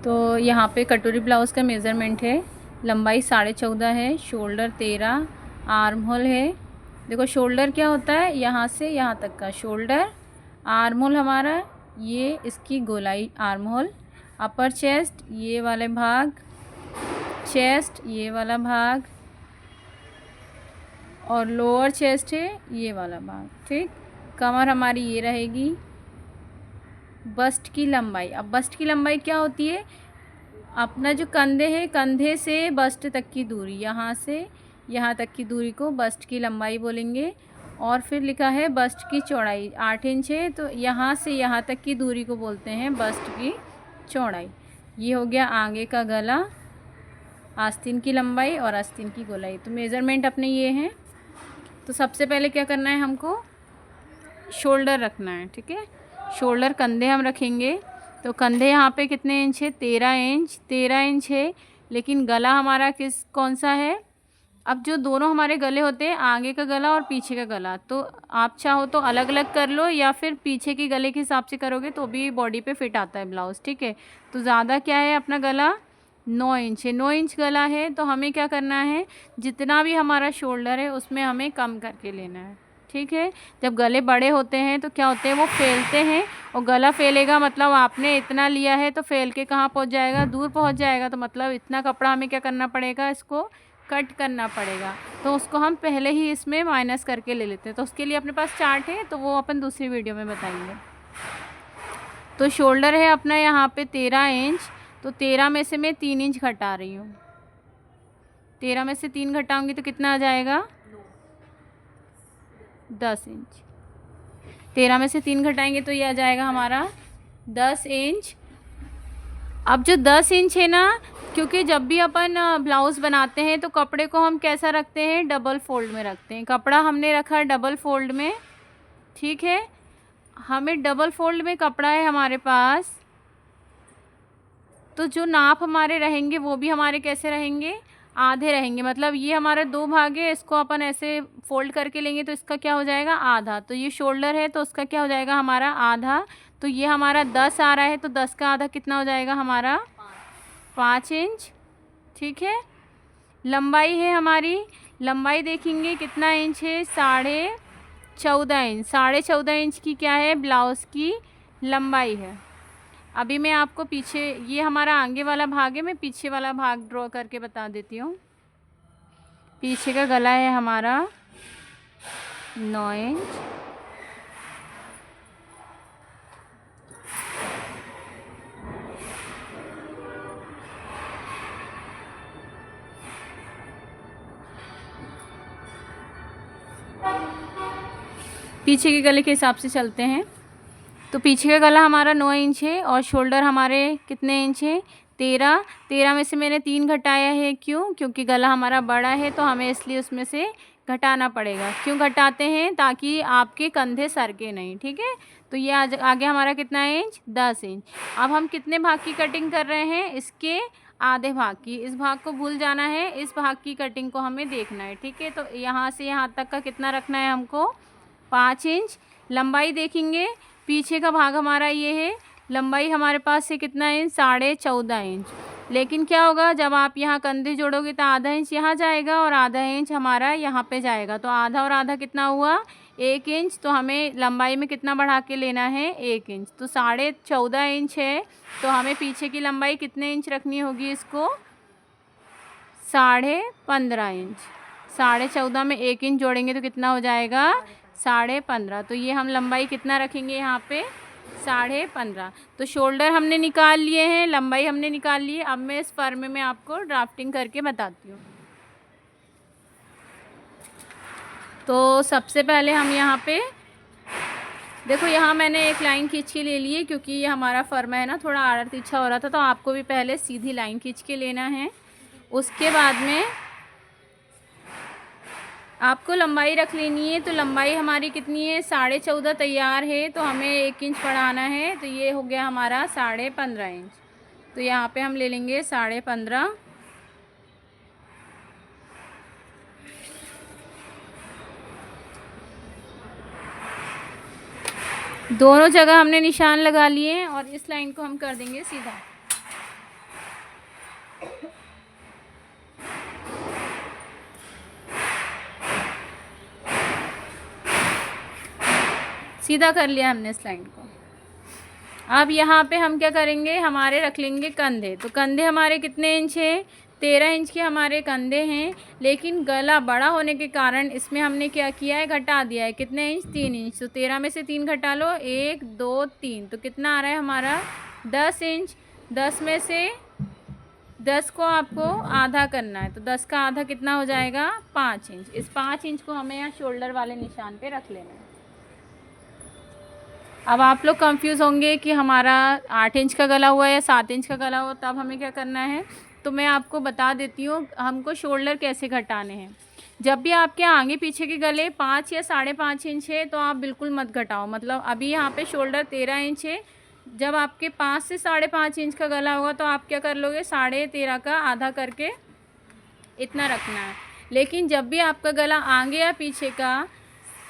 तो यहाँ पे कटोरी ब्लाउज़ का मेज़रमेंट है, लंबाई 14.5 है, शोल्डर 13, आर्म होल है। देखो शोल्डर क्या होता है, यहाँ से यहाँ तक का शोल्डर, आर्म होल हमारा ये इसकी गोलाई आर्म होल, अपर चेस्ट ये वाले भाग, चेस्ट ये वाला भाग और लोअर चेस्ट है ये वाला भाग, ठीक। कमर हमारी ये रहेगी। बस्ट की लंबाई, अब बस्ट की लंबाई क्या होती है, अपना जो कंधे है, कंधे से बस्ट तक की दूरी, यहाँ से यहाँ तक की दूरी को बस्ट की लंबाई बोलेंगे। और फिर लिखा है बस्ट की चौड़ाई 8 इंच है, तो यहाँ से यहाँ तक की दूरी को बोलते हैं बस्ट की चौड़ाई। ये हो गया आगे का गला, आस्तीन की लंबाई और आस्तीन की गोलाई। तो मेज़रमेंट अपने ये हैं। तो सबसे पहले क्या करना है, हमको शोल्डर रखना है, ठीक है। शोल्डर कंधे हम रखेंगे, तो कंधे यहाँ पे कितने इंच है, 13 इंच, 13 इंच है। लेकिन गला हमारा कौन सा है, अब जो दोनों हमारे गले होते हैं, आगे का गला और पीछे का गला, तो आप चाहो तो अलग अलग कर लो या फिर पीछे के गले के हिसाब से करोगे तो भी बॉडी पे फिट आता है ब्लाउज़, ठीक है। तो ज़्यादा क्या है, अपना गला 9 इंच है, 9 इंच गला है। तो हमें क्या करना है, जितना भी हमारा शोल्डर है उसमें हमें कम करके लेना है, ठीक है। जब गले बड़े होते हैं तो क्या होते हैं, वो फैलते हैं, और गला फैलेगा मतलब आपने इतना लिया है तो फैल के कहाँ पहुँच जाएगा, दूर पहुँच जाएगा। तो मतलब इतना कपड़ा हमें क्या करना पड़ेगा, इसको कट करना पड़ेगा। तो उसको हम पहले ही इसमें माइनस करके ले लेते हैं। तो उसके लिए अपने पास चार्ट है, तो वो अपन दूसरी वीडियो में बताएंगे। तो शोल्डर है अपना यहाँ पे 13 इंच, तो 13 में से मैं 3 इंच घटा रही हूँ। 13 में से 3 घटाऊंगी तो कितना आ जाएगा, 10 इंच। 13 में से 3 घटाएंगे तो ये आ जाएगा हमारा 10 इंच। अब जो 10 इंच है ना, क्योंकि जब भी अपन ब्लाउज़ बनाते हैं तो कपड़े को हम कैसा रखते हैं, डबल फोल्ड में रखते हैं। कपड़ा हमने रखा है डबल फोल्ड में, ठीक है। हमें डबल फोल्ड में कपड़ा है हमारे पास, तो जो नाप हमारे रहेंगे वो भी हमारे कैसे रहेंगे, आधे रहेंगे। मतलब ये हमारे 2 भाग है, इसको अपन ऐसे फोल्ड करके लेंगे तो इसका क्या हो जाएगा, आधा। तो ये शोल्डर है तो उसका क्या हो जाएगा, हमारा आधा। तो ये हमारा 10 आ रहा है, तो 10 का आधा कितना हो जाएगा हमारा, 5 इंच, ठीक है। लंबाई है हमारी, लंबाई देखेंगे कितना इंच है, 14.5 इंच। 14.5 इंच की क्या है, ब्लाउज़ की लंबाई है। अभी मैं आपको पीछे, ये हमारा आगे वाला भाग है, मैं पीछे वाला भाग ड्रॉ करके बता देती हूँ। पीछे का गला है हमारा 9 इंच, पीछे के गले के हिसाब से चलते हैं। तो पीछे का गला हमारा 9 इंच है और शोल्डर हमारे कितने इंच है, 13। 13 में से मैंने 3 घटाया है, क्यों, क्योंकि गला हमारा बड़ा है तो हमें इसलिए उसमें से घटाना पड़ेगा। क्यों घटाते हैं, ताकि आपके कंधे सरके नहीं, ठीक है। तो ये आगे हमारा कितना इंच, 10 इंच। अब हम कितने भाग की कटिंग कर रहे हैं, इसके आधे भाग की। इस भाग को भूल जाना है, इस भाग की कटिंग को हमें देखना है, ठीक है। तो यहाँ से यहाँ तक का कितना रखना है हमको, 5 इंच। लंबाई देखेंगे, पीछे का भाग हमारा ये है, लंबाई हमारे पास से कितना इंच, 14.5 इंच। लेकिन क्या होगा, जब आप यहाँ कंधे जोड़ोगे तो आधा इंच यहाँ जाएगा और आधा इंच हमारा यहाँ पे जाएगा। तो आधा और आधा कितना हुआ, 1 इंच। तो हमें लंबाई में कितना बढ़ा के लेना है, 1 इंच। तो 14.5 इंच है, तो हमें पीछे की लंबाई कितने इंच रखनी होगी, इसको 15.5 इंच। 14.5 में 1 इंच जोड़ेंगे तो कितना हो जाएगा, 15.5। तो ये हम लंबाई कितना रखेंगे यहाँ पे, 15.5। तो शोल्डर हमने निकाल लिए हैं, लंबाई हमने निकाल ली है। अब मैं इस फर्म में आपको ड्राफ्टिंग करके बताती हूँ। तो सबसे पहले हम यहाँ पे देखो, यहाँ मैंने एक लाइन खींच के ले ली है, क्योंकि ये हमारा फर्मा है ना, थोड़ा आड़ा तिरछा हो रहा था। तो आपको भी पहले सीधी लाइन खींच के लेना है। उसके बाद में आपको लंबाई रख लेनी है। तो लंबाई हमारी कितनी है, 14.5 तैयार है, तो हमें 1 इंच बढ़ाना है। तो ये हो गया हमारा 15.5 इंच। तो यहाँ पे हम ले लेंगे 15.5। दोनों जगह हमने निशान लगा लिए हैं और इस लाइन को हम कर देंगे सीधा। सीधा कर लिया हमने स्लाइड को। अब यहाँ पे हम क्या करेंगे, हमारे रख लेंगे कंधे। तो कंधे हमारे कितने इंच है, 13 इंच के हमारे कंधे हैं। लेकिन गला बड़ा होने के कारण इसमें हमने क्या किया है, घटा दिया है। कितने इंच, 3 इंच। तो 13 में से 3 घटा लो, 1 2 3, तो कितना आ रहा है हमारा 10 इंच। 10 में से 10 को आपको आधा करना है, तो 10 का आधा कितना हो जाएगा, 5 इंच। इस 5 इंच को हमें यहाँ शोल्डर वाले निशान पे रख लेना है। अब आप लोग कंफ्यूज होंगे कि हमारा 8 इंच का गला हुआ है या 7 इंच का गला हुआ, तब हमें क्या करना है। तो मैं आपको बता देती हूँ हमको शोल्डर कैसे घटाने हैं। जब भी आपके आगे पीछे के गले 5 या 5.5 इंच है तो आप बिल्कुल मत घटाओ। मतलब अभी यहाँ पे शोल्डर 13 इंच है, जब आपके 5 से 5.5 इंच का गला होगा तो आप क्या कर लोगे, 13.5 का आधा करके इतना रखना है। लेकिन जब भी आपका गला आगे या पीछे का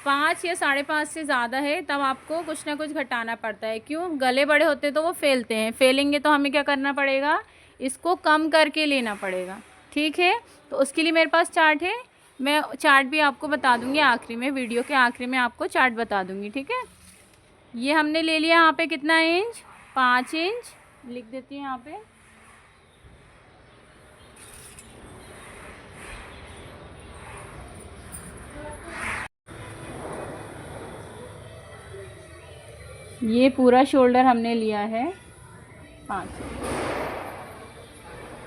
5 या 5.5 से ज़्यादा है तब आपको कुछ ना कुछ घटाना पड़ता है। क्यों, गले बड़े होते तो वो फैलते हैं, फैलेंगे तो हमें क्या करना पड़ेगा, इसको कम करके लेना पड़ेगा। ठीक है, तो उसके लिए मेरे पास चार्ट है, मैं चार्ट भी आपको बता दूंगी आखिरी में, वीडियो के आखिरी में आपको चार्ट बता दूंगी। ठीक है, ये हमने ले लिया यहाँ पे कितना इंच, 5 इंच लिख देती हूँ यहाँ पे। ये पूरा शोल्डर हमने लिया है 5।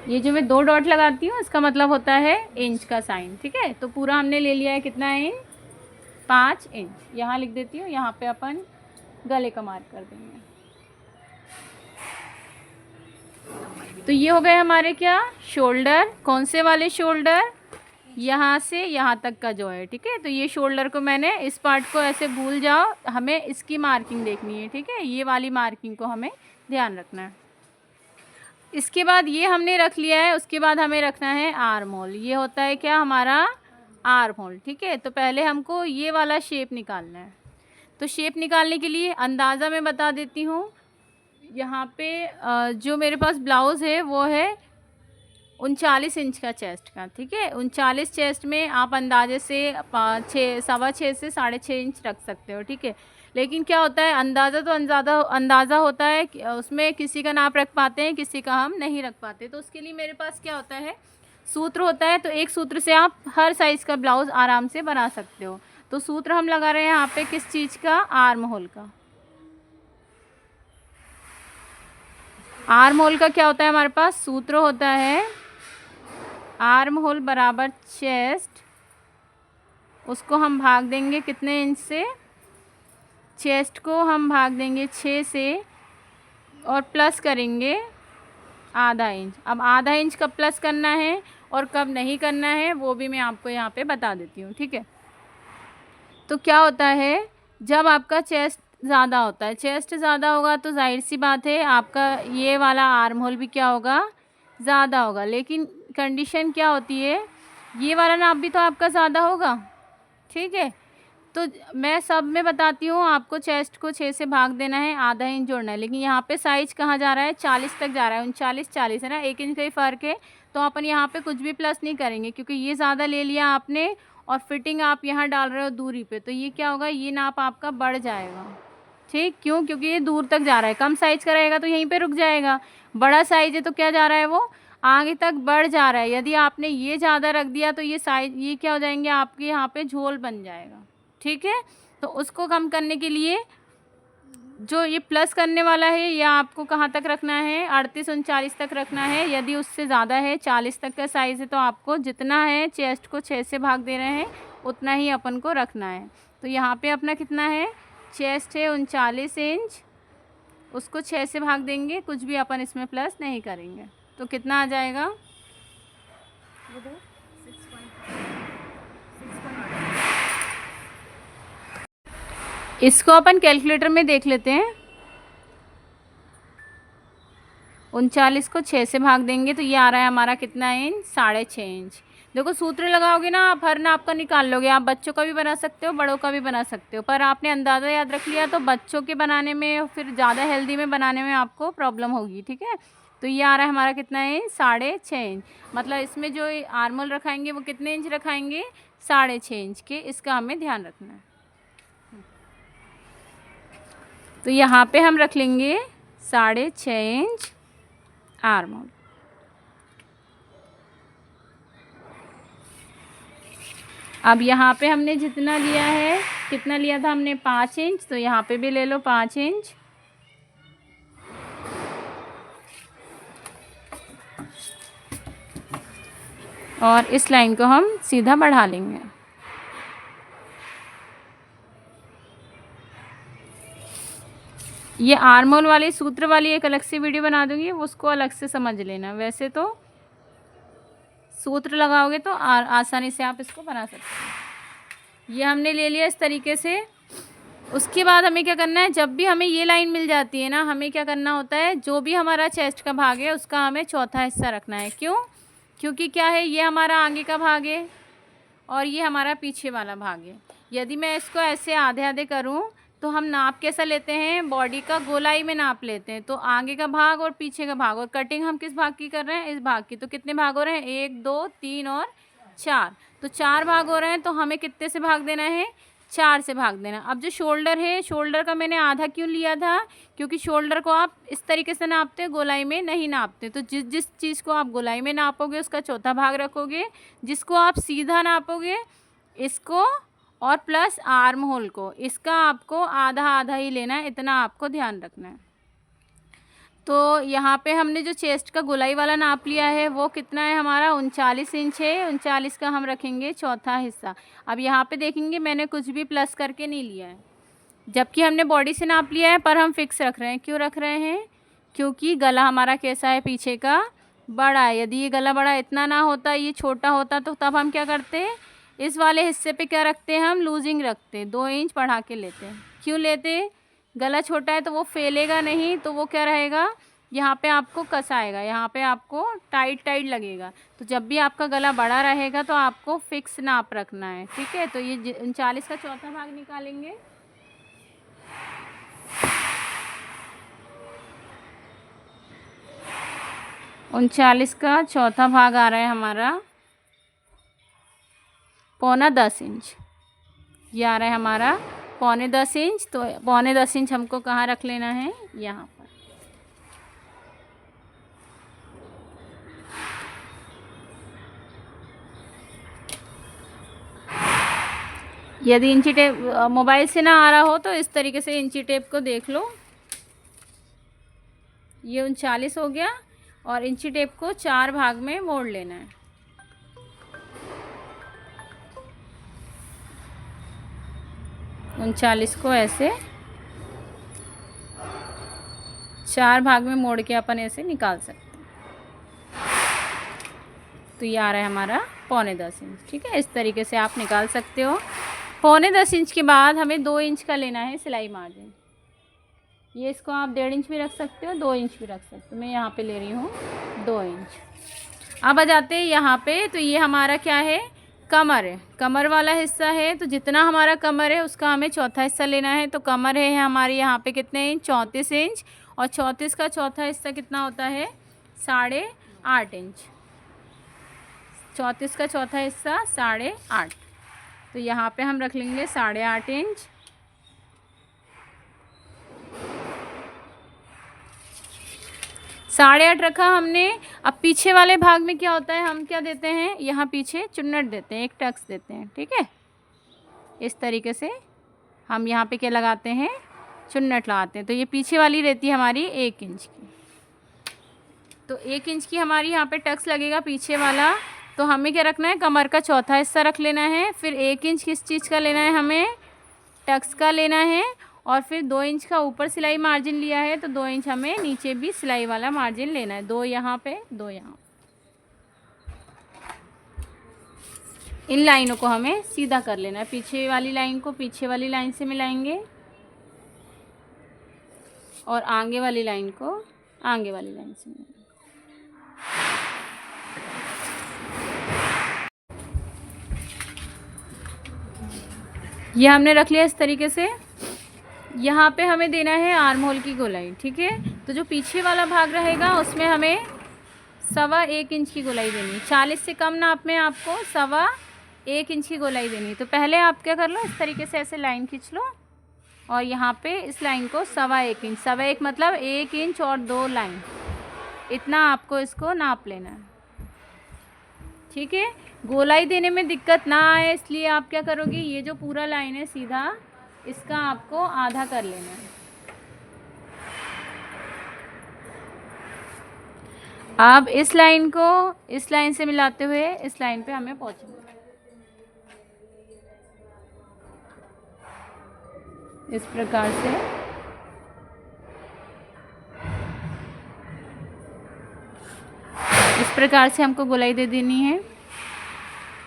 ये जो मैं 2 डॉट लगाती हूँ इसका मतलब होता है इंच का साइन। ठीक है, तो पूरा हमने ले लिया है कितना इंच, 5 इंच। यहाँ लिख देती हूँ, यहाँ पे अपन गले का मार्क कर देंगे। तो ये हो गए हमारे क्या, शोल्डर। कौन से वाले शोल्डर, यहाँ से यहाँ तक का जो है। ठीक है, तो ये शोल्डर को मैंने, इस पार्ट को ऐसे भूल जाओ, हमें इसकी मार्किंग देखनी है। ठीक है, ये वाली मार्किंग को हमें ध्यान रखना है। इसके बाद ये हमने रख लिया है, उसके बाद हमें रखना है आर्म होल। ये होता है क्या, हमारा आर्म होल। ठीक है, तो पहले हमको ये वाला शेप निकालना है। तो शेप निकालने के लिए अंदाज़ा मैं बता देती हूँ। यहाँ पे जो मेरे पास ब्लाउज़ है वो है 39 इंच का चेस्ट का। ठीक है, 39 चेस्ट में आप अंदाजे से 6.25 से 6.5 इंच रख सकते हो। ठीक है, लेकिन क्या होता है, अंदाज़ा तो अंदाज़ा होता है, उसमें किसी का नाप रख पाते हैं, किसी का हम नहीं रख पाते। तो उसके लिए मेरे पास क्या होता है, सूत्र होता है। तो एक सूत्र से आप हर साइज़ का ब्लाउज़ आराम से बना सकते हो। तो सूत्र हम लगा रहे हैं यहाँ पे किस चीज़ का, आर्म होल का। आर्म होल का क्या होता है, हमारे पास सूत्र होता है आर्म होल बराबर चेस्ट, उसको हम भाग देंगे कितने इंच से, चेस्ट को हम भाग देंगे 6 से और प्लस करेंगे आधा इंच। अब आधा इंच कब प्लस करना है और कब नहीं करना है वो भी मैं आपको यहाँ पे बता देती हूँ। ठीक है, तो क्या होता है, जब आपका चेस्ट ज़्यादा होता है, चेस्ट ज़्यादा होगा तो जाहिर सी बात है आपका ये वाला आर्म होल भी क्या होगा, ज़्यादा होगा। लेकिन कंडीशन क्या होती है, ये वाला नाप भी तो आपका ज़्यादा होगा। ठीक है, तो मैं सब में बताती हूँ, आपको चेस्ट को 6 से भाग देना है, आधा इंच जोड़ना है। लेकिन यहाँ पे साइज कहाँ जा रहा है, 40 तक जा रहा है, 39 40 है ना, 1 इंच का ही फ़र्क है। तो अपन यहाँ पे कुछ भी प्लस नहीं करेंगे क्योंकि ये ज़्यादा ले लिया आपने और फिटिंग आप यहाँ डाल रहे हो दूरी पे, तो ये क्या होगा, ये नाप आपका बढ़ जाएगा। ठीक, क्यों, क्योंकि ये दूर तक जा रहा है। कम साइज़ का रहेगा तो यहीं पे रुक जाएगा, बड़ा साइज़ है तो क्या जा रहा है, वो आगे तक बढ़ जा रहा है। यदि आपने ये ज़्यादा रख दिया तो ये साइज, ये क्या हो जाएंगे आपके यहाँ पे झोल बन जाएगा। ठीक है, तो उसको कम करने के लिए जो ये प्लस करने वाला है ये आपको कहाँ तक रखना है, 38 39 तक रखना है। यदि उससे ज़्यादा है, 40 तक का साइज़ है, तो आपको जितना है चेस्ट को 6 से भाग दे रहे हैं उतना ही अपन को रखना है। तो यहाँ पे अपना कितना है, चेस्ट है 39 इंच, उसको 6 से भाग देंगे, कुछ भी अपन इसमें प्लस नहीं करेंगे। तो कितना आ जाएगा, इसको अपन कैलकुलेटर में देख लेते हैं। 39 को 6 से भाग देंगे तो ये आ रहा है हमारा कितना इंच, 6.5 इंच। देखो सूत्र लगाओगे ना आप, हर नाप का निकाल लोगे। आप बच्चों का भी बना सकते हो, बड़ों का भी बना सकते हो, पर आपने अंदाज़ा याद रख लिया तो बच्चों के बनाने में, फिर ज़्यादा हेल्दी में बनाने में आपको प्रॉब्लम होगी। ठीक है, तो ये आ रहा है हमारा कितना इंच, 6.5 इंच। मतलब इसमें जो आर्म होल रखाएंगे वो कितने इंच रखाएंगे, 6.5 इंच के। इसका हमें ध्यान रखना है। तो यहाँ पे हम रख लेंगे 6.5 इंच आर्म होल। अब यहाँ पे हमने जितना लिया है, कितना लिया था हमने, 5 इंच, तो यहाँ पे भी ले लो 5 इंच। और इस लाइन को हम सीधा बढ़ा लेंगे। ये आर्म होल वाली सूत्र वाली एक अलग से वीडियो बना दूंगी, उसको अलग से समझ लेना। वैसे तो सूत्र लगाओगे तो आसानी से आप इसको बना सकते हैं। ये हमने ले लिया इस तरीके से। उसके बाद हमें क्या करना है, जब भी हमें ये लाइन मिल जाती है ना, हमें क्या करना होता है, जो भी हमारा चेस्ट का भाग है उसका हमें चौथा हिस्सा रखना है। क्यों? क्योंकि क्या है, ये हमारा आगे का भाग है और ये हमारा पीछे वाला भाग है। यदि मैं इसको ऐसे आधे आधे करूं तो हम नाप कैसा लेते हैं, बॉडी का गोलाई में नाप लेते हैं। तो आगे का भाग और पीछे का भाग, और कटिंग हम किस भाग की कर रहे हैं, इस भाग की। तो कितने भाग हो रहे हैं, 1 2 3 और 4। तो 4 भाग हो रहे हैं। तो हमें कितने से भाग देना है, 4 से भाग देना। अब जो शोल्डर है, शोल्डर का मैंने आधा क्यों लिया था, क्योंकि शोल्डर को आप इस तरीके से नापते हैं, गोलाई में नहीं नापते। तो जिस चीज़ को आप गोलाई में नापोगे उसका चौथा भाग रखोगे, जिसको आप सीधा नापोगे इसको, और प्लस आर्म होल को, इसका आपको आधा आधा ही लेना है। इतना आपको ध्यान रखना है। तो यहाँ पे हमने जो चेस्ट का गोलाई वाला नाप लिया है वो कितना है हमारा, 39 इंच है। 39 का हम रखेंगे चौथा हिस्सा। अब यहाँ पे देखेंगे मैंने कुछ भी प्लस करके नहीं लिया है, जबकि हमने बॉडी से नाप लिया है, पर हम फिक्स रख रहे हैं। क्यों रख रहे हैं, क्योंकि गला हमारा कैसा है, पीछे का बड़ा है। यदि ये गला बड़ा इतना ना होता, ये छोटा होता, तो तब हम क्या करते, इस वाले हिस्से पे क्या रखते हैं, हम लूजिंग रखते हैं, 2 इंच बढ़ा के लेते हैं। क्यों लेते, गला छोटा है तो वो फैलेगा नहीं, तो वो क्या रहेगा, यहाँ पे आपको कसाएगा, यहाँ पे आपको टाइट टाइट लगेगा। तो जब भी आपका गला बड़ा रहेगा तो आपको फिक्स नाप रखना है। ठीक है, तो ये 39 का चौथा भाग निकालेंगे। उनचालीस का चौथा भाग आ रहा है हमारा 9.25 इंच। ये आ रहा है हमारा 9.25 इंच। तो 9.25 इंच हमको कहाँ रख लेना है, यहाँ पर। यदि इंची टेप मोबाइल से ना आ रहा हो तो इस तरीके से इंची टेप को देख लो। ये 39 हो गया, और इंची टेप को 4 भाग में मोड़ लेना है। उनचालीस को ऐसे 4 भाग में मोड़ के अपन ऐसे निकाल सकते हैं। तो ये आ रहा है हमारा 9.25 इंच। ठीक है, इस तरीके से आप निकाल सकते हो। 9.25 इंच के बाद हमें 2 इंच का लेना है सिलाई मार्जिन। ये इसको आप 1.5 इंच भी रख सकते हो, 2 इंच भी रख सकते हो। मैं यहाँ पे ले रही हूँ 2 इंच। अब आ जाते हैं यहाँ पे। तो ये हमारा क्या है, कमर है, कमर वाला हिस्सा है। तो जितना हमारा कमर है उसका हमें चौथा हिस्सा लेना है। तो कमर है हमारी यहाँ पे कितने इंच, 34 इंच। और 34 का चौथा हिस्सा कितना होता है, 8.5 इंच। 34 का चौथा हिस्सा 8.5। तो यहाँ पे हम रख लेंगे 8.5 इंच। साढ़े 8 रखा हमने। अब पीछे वाले भाग में क्या होता है, हम क्या देते हैं, यहाँ पीछे चुन्नट देते हैं, एक टक्स देते हैं। ठीक है, इस तरीके से हम यहाँ पे क्या लगाते हैं, चुन्नट लगाते हैं। तो ये पीछे वाली रहती है हमारी 1 इंच की। तो 1 इंच की हमारी यहाँ पे टक्स लगेगा पीछे वाला। तो हमें क्या रखना है, कमर का चौथा हिस्सा रख लेना है। फिर 1 इंच किस चीज़ का लेना है, हमें टक्स का लेना है। और फिर 2 इंच का ऊपर सिलाई मार्जिन लिया है, तो 2 इंच हमें नीचे भी सिलाई वाला मार्जिन लेना है। 2 यहाँ पे, 2 यहाँ। इन लाइनों को हमें सीधा कर लेना है। पीछे वाली लाइन को पीछे वाली लाइन से मिलाएंगे, और आगे वाली लाइन को आगे वाली लाइन से मिलाएंगे। ये हमने रख लिया इस तरीके से। यहाँ पे हमें देना है आर्म होल की गोलाई। ठीक है, तो जो पीछे वाला भाग रहेगा उसमें हमें 1.25 इंच की गोलाई देनी। 40 से कम नाप में आपको 1.25 इंच की गोलाई देनी। तो पहले आप क्या कर लो, इस तरीके से ऐसे लाइन खींच लो और यहाँ पे इस लाइन को 1.25 इंच, 1.25 मतलब 1 इंच और 2 लाइन, इतना आपको इसको नाप लेना है। ठीक है, गोलाई देने में दिक्कत ना आए इसलिए आप क्या करोगे, ये जो पूरा लाइन है सीधा, इसका आपको आधा कर लेना है। अब इस लाइन को इस लाइन से मिलाते हुए इस लाइन पे हमें पहुंचना है। इस प्रकार से हमको गोलाई दे देनी है।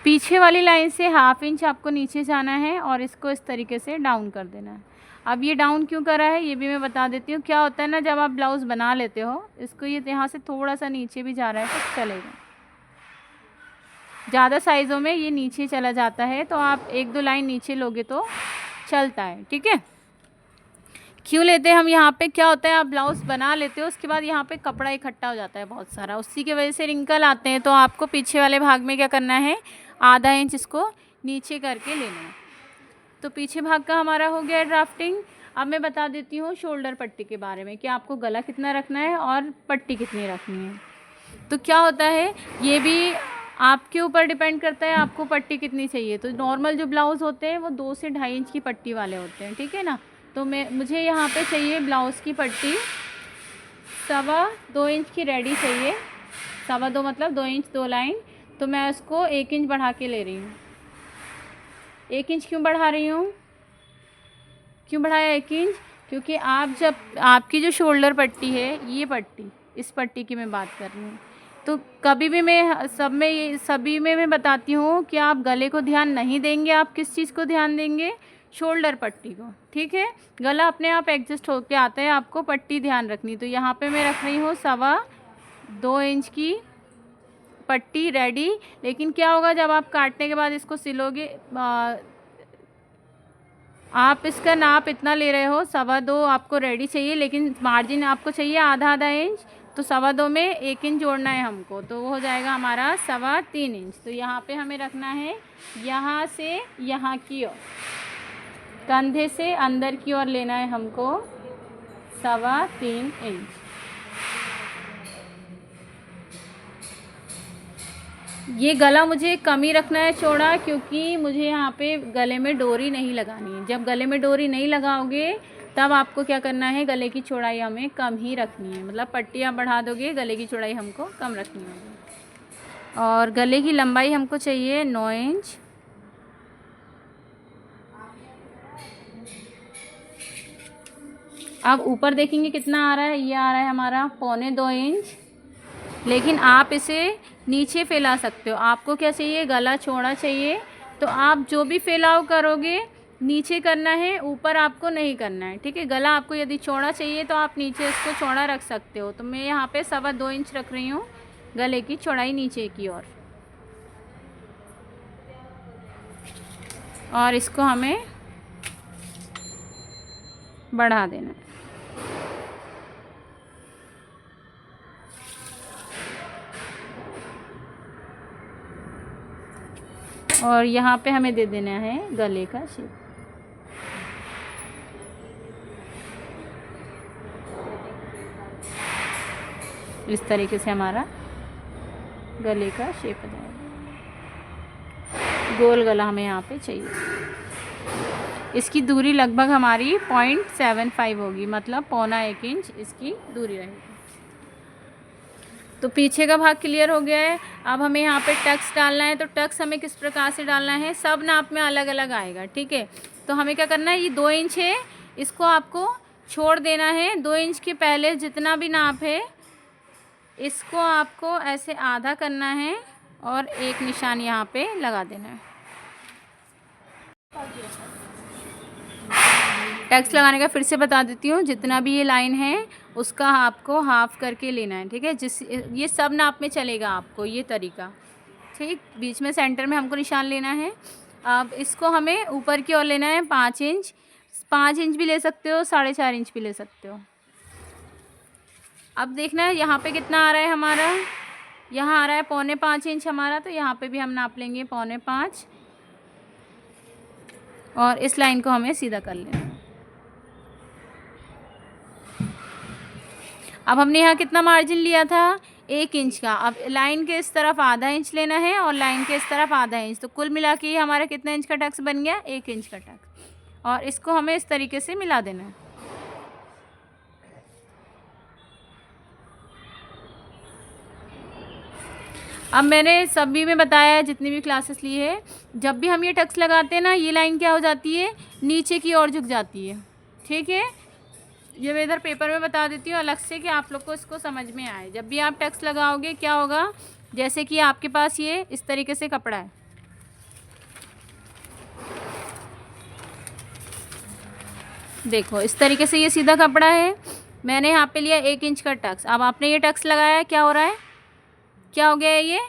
पीछे वाली लाइन से 1/2 इंच आपको नीचे जाना है और इसको इस तरीके से डाउन कर देना है। अब ये डाउन क्यों करा है ये भी मैं बता देती हूँ। क्या होता है ना, जब आप ब्लाउज़ बना लेते हो, इसको ये यहाँ से थोड़ा सा नीचे भी जा रहा है तो चलेगा। ज़्यादा साइज़ों में ये नीचे चला जाता है तो आप 1-2 लाइन नीचे लोगे तो चलता है। ठीक है, क्यों लेते हैं हम यहाँ पे, क्या होता है आप ब्लाउज़ बना लेते हो उसके बाद यहाँ पे कपड़ा इकट्ठा हो जाता है बहुत सारा, उसी की वजह से रिंकल आते हैं। तो आपको पीछे वाले भाग में क्या करना है, 1/2 इंच इसको नीचे करके लेना है। तो पीछे भाग का हमारा हो गया ड्राफ्टिंग। अब मैं बता देती हूँ शोल्डर पट्टी के बारे में कि आपको गला कितना रखना है और पट्टी कितनी रखनी है। तो क्या होता है, ये भी आपके ऊपर डिपेंड करता है आपको पट्टी कितनी चाहिए। तो नॉर्मल जो ब्लाउज़ होते हैं वो 2 से 2.5 इंच की पट्टी वाले होते हैं। ठीक है ना, तो मुझे यहाँ पे चाहिए ब्लाउज़ की पट्टी 2.25 इंच की रेडी चाहिए। 2.25 मतलब 2 इंच 2 लाइन। तो मैं उसको 1 इंच बढ़ा के ले रही हूँ। 1 इंच क्यों बढ़ा रही हूँ, क्यों बढ़ाया 1 इंच, क्योंकि आप जब आपकी जो शोल्डर पट्टी है, ये पट्टी, इस पट्टी की मैं बात कर रही हूँ, तो कभी भी मैं सभी में मैं बताती हूँ कि आप गले को ध्यान नहीं देंगे, आप किस चीज़ को ध्यान देंगे, शोल्डर पट्टी को। ठीक है, गला अपने आप एडजस्ट होके आता है, आपको पट्टी ध्यान रखनी। तो यहाँ पे मैं रख रही हूँ 2.25 इंच की पट्टी रेडी। लेकिन क्या होगा, जब आप काटने के बाद इसको सिलोगे, आप इसका नाप इतना ले रहे हो, 2.25 आपको रेडी चाहिए, लेकिन मार्जिन आपको चाहिए आधा इंच। तो 2.25 में 1 इंच जोड़ना है हमको, तो वो हो जाएगा हमारा 3.25 इंच। तो यहाँ पे हमें रखना है यहाँ से यहाँ की ओर, कंधे से अंदर की ओर लेना है हमको 3.25 इंच। ये गला मुझे कम ही रखना है चौड़ा, क्योंकि मुझे यहाँ पे गले में डोरी नहीं लगानी है। जब गले में डोरी नहीं लगाओगे तब आपको क्या करना है, गले की चौड़ाई हमें कम ही रखनी है। मतलब पट्टी आप बढ़ा दोगे, गले की चौड़ाई हमको कम रखनी होगी। और गले की लंबाई हमको चाहिए 9 इंच। अब ऊपर देखेंगे कितना आ रहा है, ये आ रहा है हमारा 2.25 इंच। लेकिन आप इसे नीचे फैला सकते हो। आपको क्या चाहिए, गला चौड़ा चाहिए, तो आप जो भी फैलाव करोगे नीचे करना है, ऊपर आपको नहीं करना है। ठीक है, गला आपको यदि चौड़ा चाहिए तो आप नीचे इसको चौड़ा रख सकते हो। तो मैं यहाँ पे 2.25 इंच रख रही हूँ गले की चौड़ाई नीचे की ओर। और इसको हमें बढ़ा देना है। और यहाँ पे हमें दे देना है गले का शेप। इस तरीके से हमारा गले का शेप आ जाएगा। गोल गला हमें यहाँ पे चाहिए। इसकी दूरी लगभग हमारी 0.75 होगी, मतलब 1.25 इंच इसकी दूरी रहेगी। तो पीछे का भाग क्लियर हो गया है। अब हमें यहाँ पे टक्स डालना है। तो टक्स हमें किस प्रकार से डालना है, सब नाप में अलग अलग आएगा। ठीक है, तो हमें क्या करना है, ये 2 इंच है, इसको आपको छोड़ देना है। 2 इंच के पहले जितना भी नाप है इसको आपको ऐसे आधा करना है और एक निशान यहाँ पे लगा देना है। टक्स लगाने का फिर से बता देती हूँ, जितना भी ये लाइन है उसका आपको हाफ करके लेना है। ठीक है, ये सब नाप में चलेगा आपको ये तरीका। ठीक, बीच में सेंटर में हमको निशान लेना है। अब इसको हमें ऊपर की ओर लेना है 5 इंच। 5 इंच भी ले सकते हो, 4.5 इंच भी ले सकते हो। अब देखना है यहाँ पे कितना आ रहा है हमारा, यहाँ आ रहा है 4.25 इंच हमारा, तो यहाँ पे भी हम नाप लेंगे 4.25 और इस लाइन को हमें सीधा कर लेना है। अब हमने यहाँ कितना मार्जिन लिया था, 1 इंच का। अब लाइन के इस तरफ आधा इंच लेना है और लाइन के इस तरफ आधा इंच, तो कुल मिला के हमारा कितना इंच का टक्स बन गया, 1 इंच का टक्स। और इसको हमें इस तरीके से मिला देना है। अब मैंने सभी में बताया है, जितनी भी क्लासेस ली है, जब भी हम ये टक्स लगाते हैं ना, ये लाइन क्या हो जाती है, नीचे की ओर झुक जाती है। ठीक है, ये मैं इधर पेपर में बता देती हूँ अलग से कि आप लोग को इसको समझ में आए। जब भी आप टक्स लगाओगे क्या होगा, जैसे कि आपके पास ये इस तरीके से कपड़ा है, देखो इस तरीके से ये सीधा कपड़ा है, मैंने यहाँ पे लिया 1 इंच का टक्स। अब आपने ये टक्स लगाया, क्या हो रहा है, क्या हो गया है, ये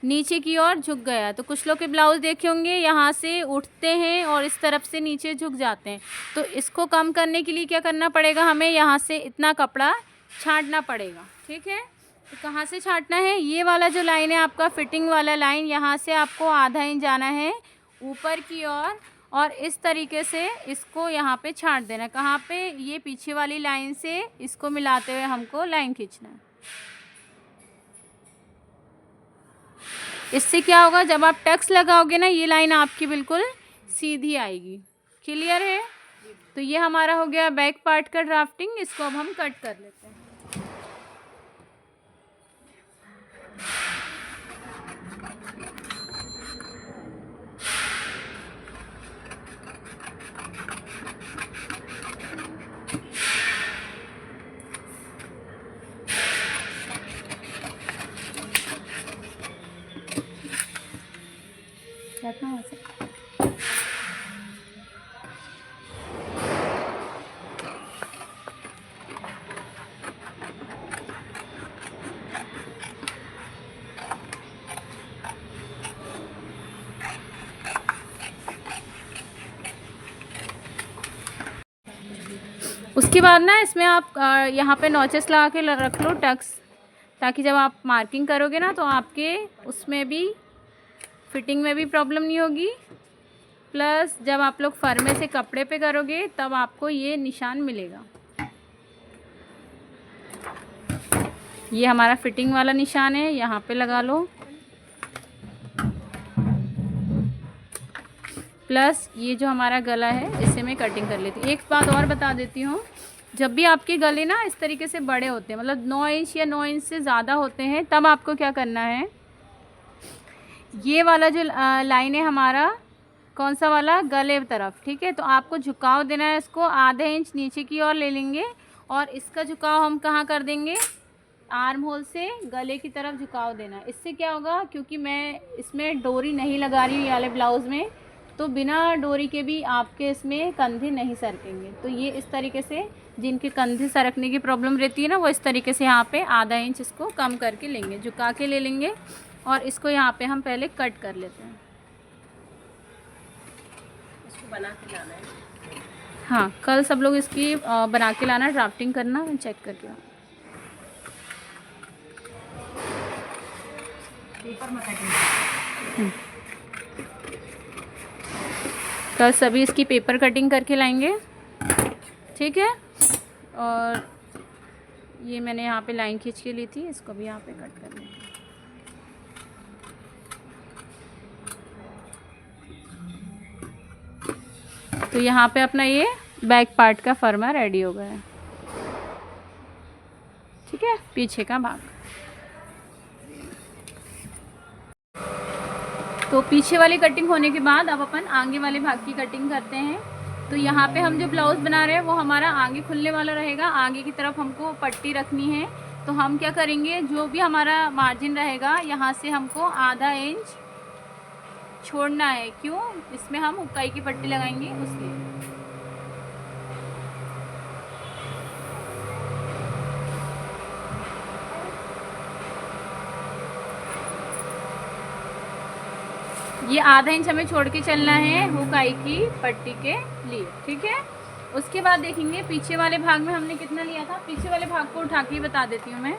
नीचे की ओर झुक गया। तो कुछ लोग के ब्लाउज़ देखे होंगे यहाँ से उठते हैं और इस तरफ से नीचे झुक जाते हैं, तो इसको कम करने के लिए क्या करना पड़ेगा, हमें यहाँ से इतना कपड़ा छांटना पड़ेगा। ठीक है, तो कहाँ से छांटना है, ये वाला जो लाइन है आपका फिटिंग वाला लाइन, यहाँ से आपको आधा इंच जाना है ऊपर की ओर और इस तरीके से इसको यहाँ पे छांट देना है। कहाँ पे, ये पीछे वाली लाइन से इसको मिलाते हुए हमको लाइन खींचना है। इससे क्या होगा, जब आप टक्स लगाओगे ना, ये लाइन आपकी बिल्कुल सीधी आएगी। क्लियर है, तो ये हमारा हो गया बैक पार्ट का ड्राफ्टिंग। इसको अब हम कट कर लेते हैं। उसके बाद ना इसमें आप यहाँ पे नॉचेस लगा के रख लो टक्स, ताकि जब आप मार्किंग करोगे ना तो आपके उसमें भी फिटिंग में भी प्रॉब्लम नहीं होगी, प्लस जब आप लोग फर्मे से कपड़े पे करोगे तब आपको ये निशान मिलेगा। ये हमारा फिटिंग वाला निशान है, यहाँ पे लगा लो। प्लस ये जो हमारा गला है इसे मैं कटिंग कर लेती हूँ। एक बात और बता देती हूँ, जब भी आपके गले ना इस तरीके से बड़े होते हैं, मतलब 9 इंच या 9 इंच से ज़्यादा होते हैं, तब आपको क्या करना है, ये वाला जो लाइन है हमारा, कौन सा वाला, गले तरफ, ठीक है, तो आपको झुकाव देना है। इसको आधे इंच नीचे की ओर ले लेंगे और इसका झुकाव हम कहाँ कर देंगे, आर्म होल से गले की तरफ झुकाव देना। इससे क्या होगा, क्योंकि मैं इसमें डोरी नहीं लगा रही हूँ ये वाले ब्लाउज़ में, तो बिना डोरी के भी आपके इसमें कंधे नहीं सरकेंगे। तो ये इस तरीके से, जिनके कंधे सरकने की प्रॉब्लम रहती है ना, वो इस तरीके से यहाँ पे आधा इंच इसको कम करके लेंगे, झुका के ले लेंगे और इसको यहाँ पे हम पहले कट कर लेते हैं। इसको बना के लाना है। हाँ, कल सब लोग इसकी बना के लाना, ड्राफ्टिंग करना, मैं चेक कर रहा हूँ। पेपर में कटिंग कल सभी इसकी पेपर कटिंग करके लाएंगे। ठीक है, और ये मैंने यहाँ पे लाइन खींच के ली थी, इसको भी यहाँ पे कट कर लेंगे। तो यहाँ पे अपना ये बैक पार्ट का फर्मा रेडी हो गया है। ठीक है, पीछे का भाग। तो पीछे वाली कटिंग होने के बाद अब अपन आगे वाले भाग की कटिंग करते हैं। तो यहाँ पे हम जो ब्लाउज़ बना रहे हैं वो हमारा आगे खुलने वाला रहेगा, आगे की तरफ हमको पट्टी रखनी है। तो हम क्या करेंगे, जो भी हमारा मार्जिन रहेगा यहाँ से हमको आधा इंच छोड़ना है। क्यों, इसमें हम उकाई की पट्टी लगाएंगे उसलिए। ये आधा इंच हमें छोड़ के चलना है हुकाई की पट्टी के लिए। ठीक है, उसके बाद देखेंगे पीछे वाले भाग में हमने कितना लिया था। पीछे वाले भाग को उठा के बता देती हूँ मैं।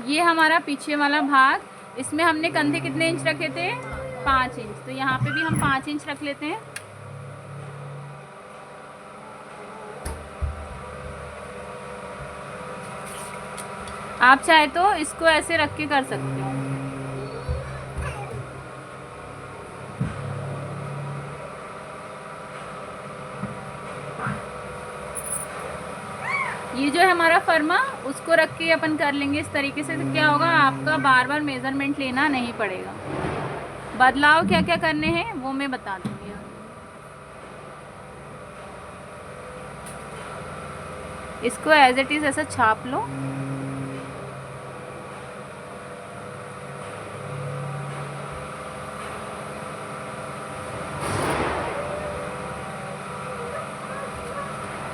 ये हमारा पीछे वाला भाग, इसमें हमने कंधे कितने इंच रखे थे, 5 इंच। तो यहाँ पे भी हम 5 इंच रख लेते हैं। आप चाहे तो इसको ऐसे रख के कर सकते हो। ये जो है हमारा फर्मा, उसको रख के अपन कर लेंगे इस तरीके से। तो क्या होगा, आपका बार बार मेज़रमेंट लेना नहीं पड़ेगा। बदलाव क्या क्या करने हैं वो मैं बता दूँगी। इसको एज इट इज़ ऐसा छाप लो।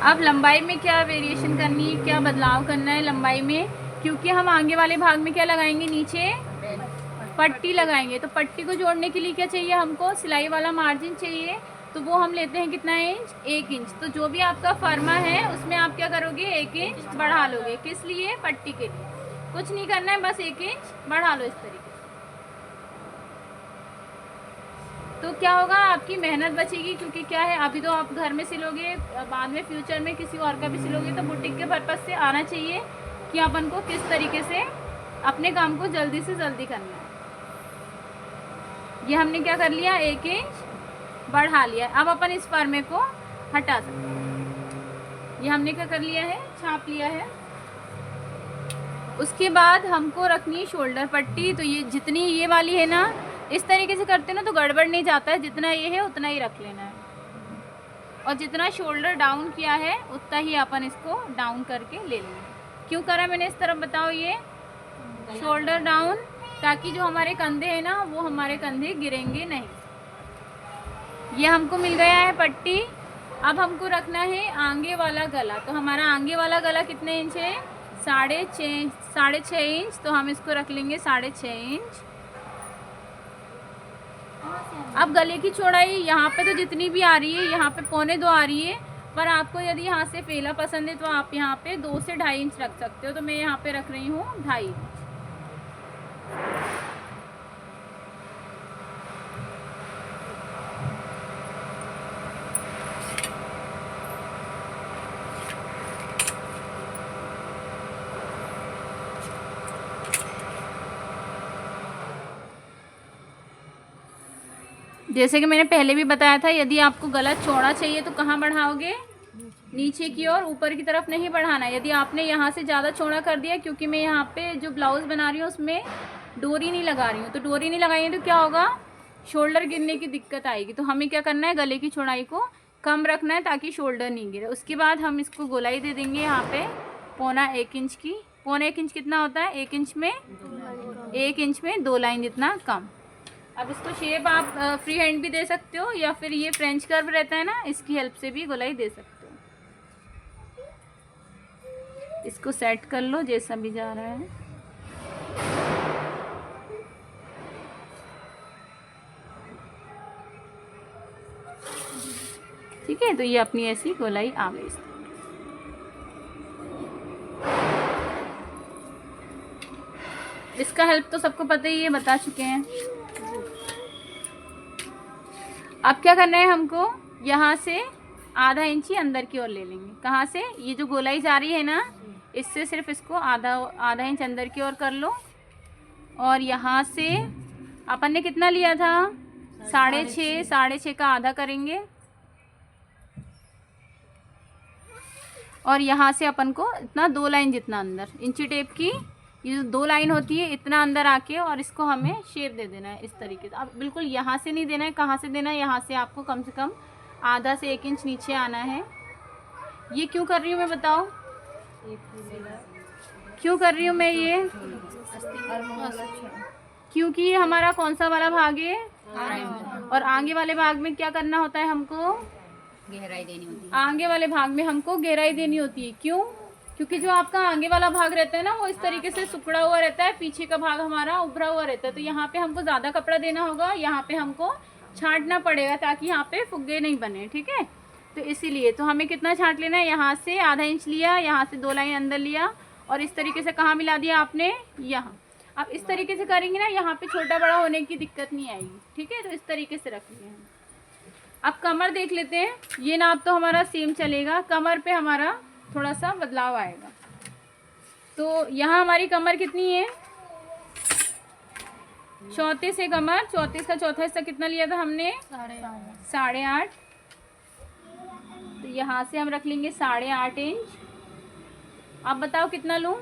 अब लंबाई में क्या वेरिएशन करनी है, क्या बदलाव करना है लंबाई में, क्योंकि हम आगे वाले भाग में क्या लगाएंगे, नीचे पट्टी लगाएंगे। तो पट्टी को जोड़ने के लिए क्या चाहिए हमको, सिलाई वाला मार्जिन चाहिए। तो वो हम लेते हैं कितना इंच, 1 इंच। तो जो भी आपका फर्मा है उसमें आप क्या करोगे, 1 इंच बढ़ा लोगे। किस लिए, पट्टी के लिए। कुछ नहीं करना है, बस 1 इंच बढ़ा लो इस तरीके से। तो क्या होगा, आपकी मेहनत बचेगी। क्योंकि क्या है, अभी तो आप घर में सिलोगे, बाद में फ्यूचर में किसी और का भी सिलोगे। तो बुटीक के पर्पज़ से आना चाहिए कि अपन को किस तरीके से अपने काम को जल्दी से जल्दी करना है। ये हमने क्या कर लिया, 1 इंच बढ़ा लिया। अब अपन इस फर्मे को हटा सकते हैं। ये हमने क्या कर लिया है, छाप लिया है। उसके बाद हमको रखनी है शोल्डर पट्टी। तो ये जितनी ये वाली है ना, इस तरीके से करते ना तो गड़बड़ नहीं जाता है। जितना ये है उतना ही रख लेना है, और जितना शोल्डर डाउन किया है उतना ही अपन इसको डाउन करके ले लेंगे। क्यों करा मैंने इस तरफ, बताओ। ये शोल्डर डाउन, ताकि जो हमारे कंधे हैं ना, वो हमारे कंधे गिरेंगे नहीं। ये हमको मिल गया है पट्टी। अब हमको रखना है आगे वाला गला। तो हमारा आगे वाला गला कितने इंच है, 6.5 इंच। तो हम इसको रख लेंगे 6.5 इंच। अब गले की चौड़ाई यहाँ पे तो जितनी भी आ रही है, यहाँ पे 1.25 आ रही है। पर आपको यदि यहाँ से फेला पसंद है तो आप यहाँ पे 2 से 2.5 इंच रख सकते हो। तो मैं यहाँ पे रख रही हूँ 2.5 इंच। जैसे कि मैंने पहले भी बताया था, यदि आपको गला चौड़ा चाहिए तो कहाँ बढ़ाओगे, नीचे की ओर, ऊपर की तरफ नहीं बढ़ाना। यदि आपने यहाँ से ज़्यादा चौड़ा कर दिया, क्योंकि मैं यहाँ पे जो ब्लाउज़ बना रही हूँ उसमें डोरी नहीं लगा रही हूँ, तो डोरी नहीं लगाई तो क्या होगा, शोल्डर गिरने की दिक्कत आएगी। तो हमें क्या करना है, गले की चौड़ाई को कम रखना है ताकि शोल्डर नहीं गिरे। उसके बाद हम इसको गोलाई दे देंगे यहाँ पे 1.25 इंच की। 1.25 इंच कितना होता है, 1 इंच में 2 लाइन जितना कम। अब इसको शेप आप फ्री हैंड भी दे सकते हो, या फिर ये फ्रेंच कर्व रहता है ना, इसकी हेल्प से भी गोलाई दे सकते हो। इसको सेट कर लो जैसा भी जा रहा है। ठीक है, तो ये अपनी ऐसी गोलाई आ गई। इसका हेल्प तो सबको पता ही है, बता चुके हैं। अब क्या करना है हमको, यहाँ से आधा इंच ही अंदर की ओर ले लेंगे। कहाँ से, ये जो गोलाई जा रही है ना, इससे सिर्फ इसको आधा इंच अंदर की ओर कर लो। और यहाँ से अपन ने कितना लिया था, 6.5 का आधा करेंगे। और यहाँ से अपन को इतना 2 लाइन जितना अंदर, इंची टेप की ये जो 2 लाइन होती है, इतना अंदर आके और इसको हमें शेप दे देना है इस तरीके से। अब बिल्कुल यहाँ से नहीं देना है, कहाँ से देना है, यहाँ से आपको कम से कम आधा से 1 इंच नीचे आना है। ये क्यों कर रही हूँ मैं, बताओ क्यों कर रही हूँ मैं ये, क्योंकि ये हमारा कौन सा वाला भाग है, और आगे वाले भाग में क्या करना होता है, हमको गहराई देनी होती है। आगे वाले भाग में हमको गहराई देनी होती है। क्यों, क्योंकि जो आपका आगे वाला भाग रहता है ना, वो इस तरीके से सुकड़ा हुआ रहता है, पीछे का भाग हमारा उभरा हुआ रहता है। तो यहाँ पे हमको ज़्यादा कपड़ा देना होगा, यहाँ पे हमको छांटना पड़ेगा ताकि यहाँ पे फुग्गे नहीं बने। ठीक है, तो इसीलिए तो हमें कितना छांट लेना है, यहाँ से आधा इंच लिया, यहाँ से 2 लाइन अंदर लिया और इस तरीके से कहाँ मिला दिया आपने, यहाँ। अब इस तरीके से करेंगे ना, यहाँ पे छोटा बड़ा होने की दिक्कत नहीं आएगी, ठीक है। तो इस तरीके से रखेंगे हम। अब कमर देख लेते हैं, ये नाप तो हमारा सेम चलेगा, कमर पे हमारा थोड़ा सा बदलाव आएगा। तो यहाँ हमारी कमर कितनी है, 34 है कमर, 34 का चौथा हिस्सा कितना लिया था हमने, 8.5। तो यहाँ से हम रख लेंगे 8.5 इंच। अब बताओ कितना लूँ,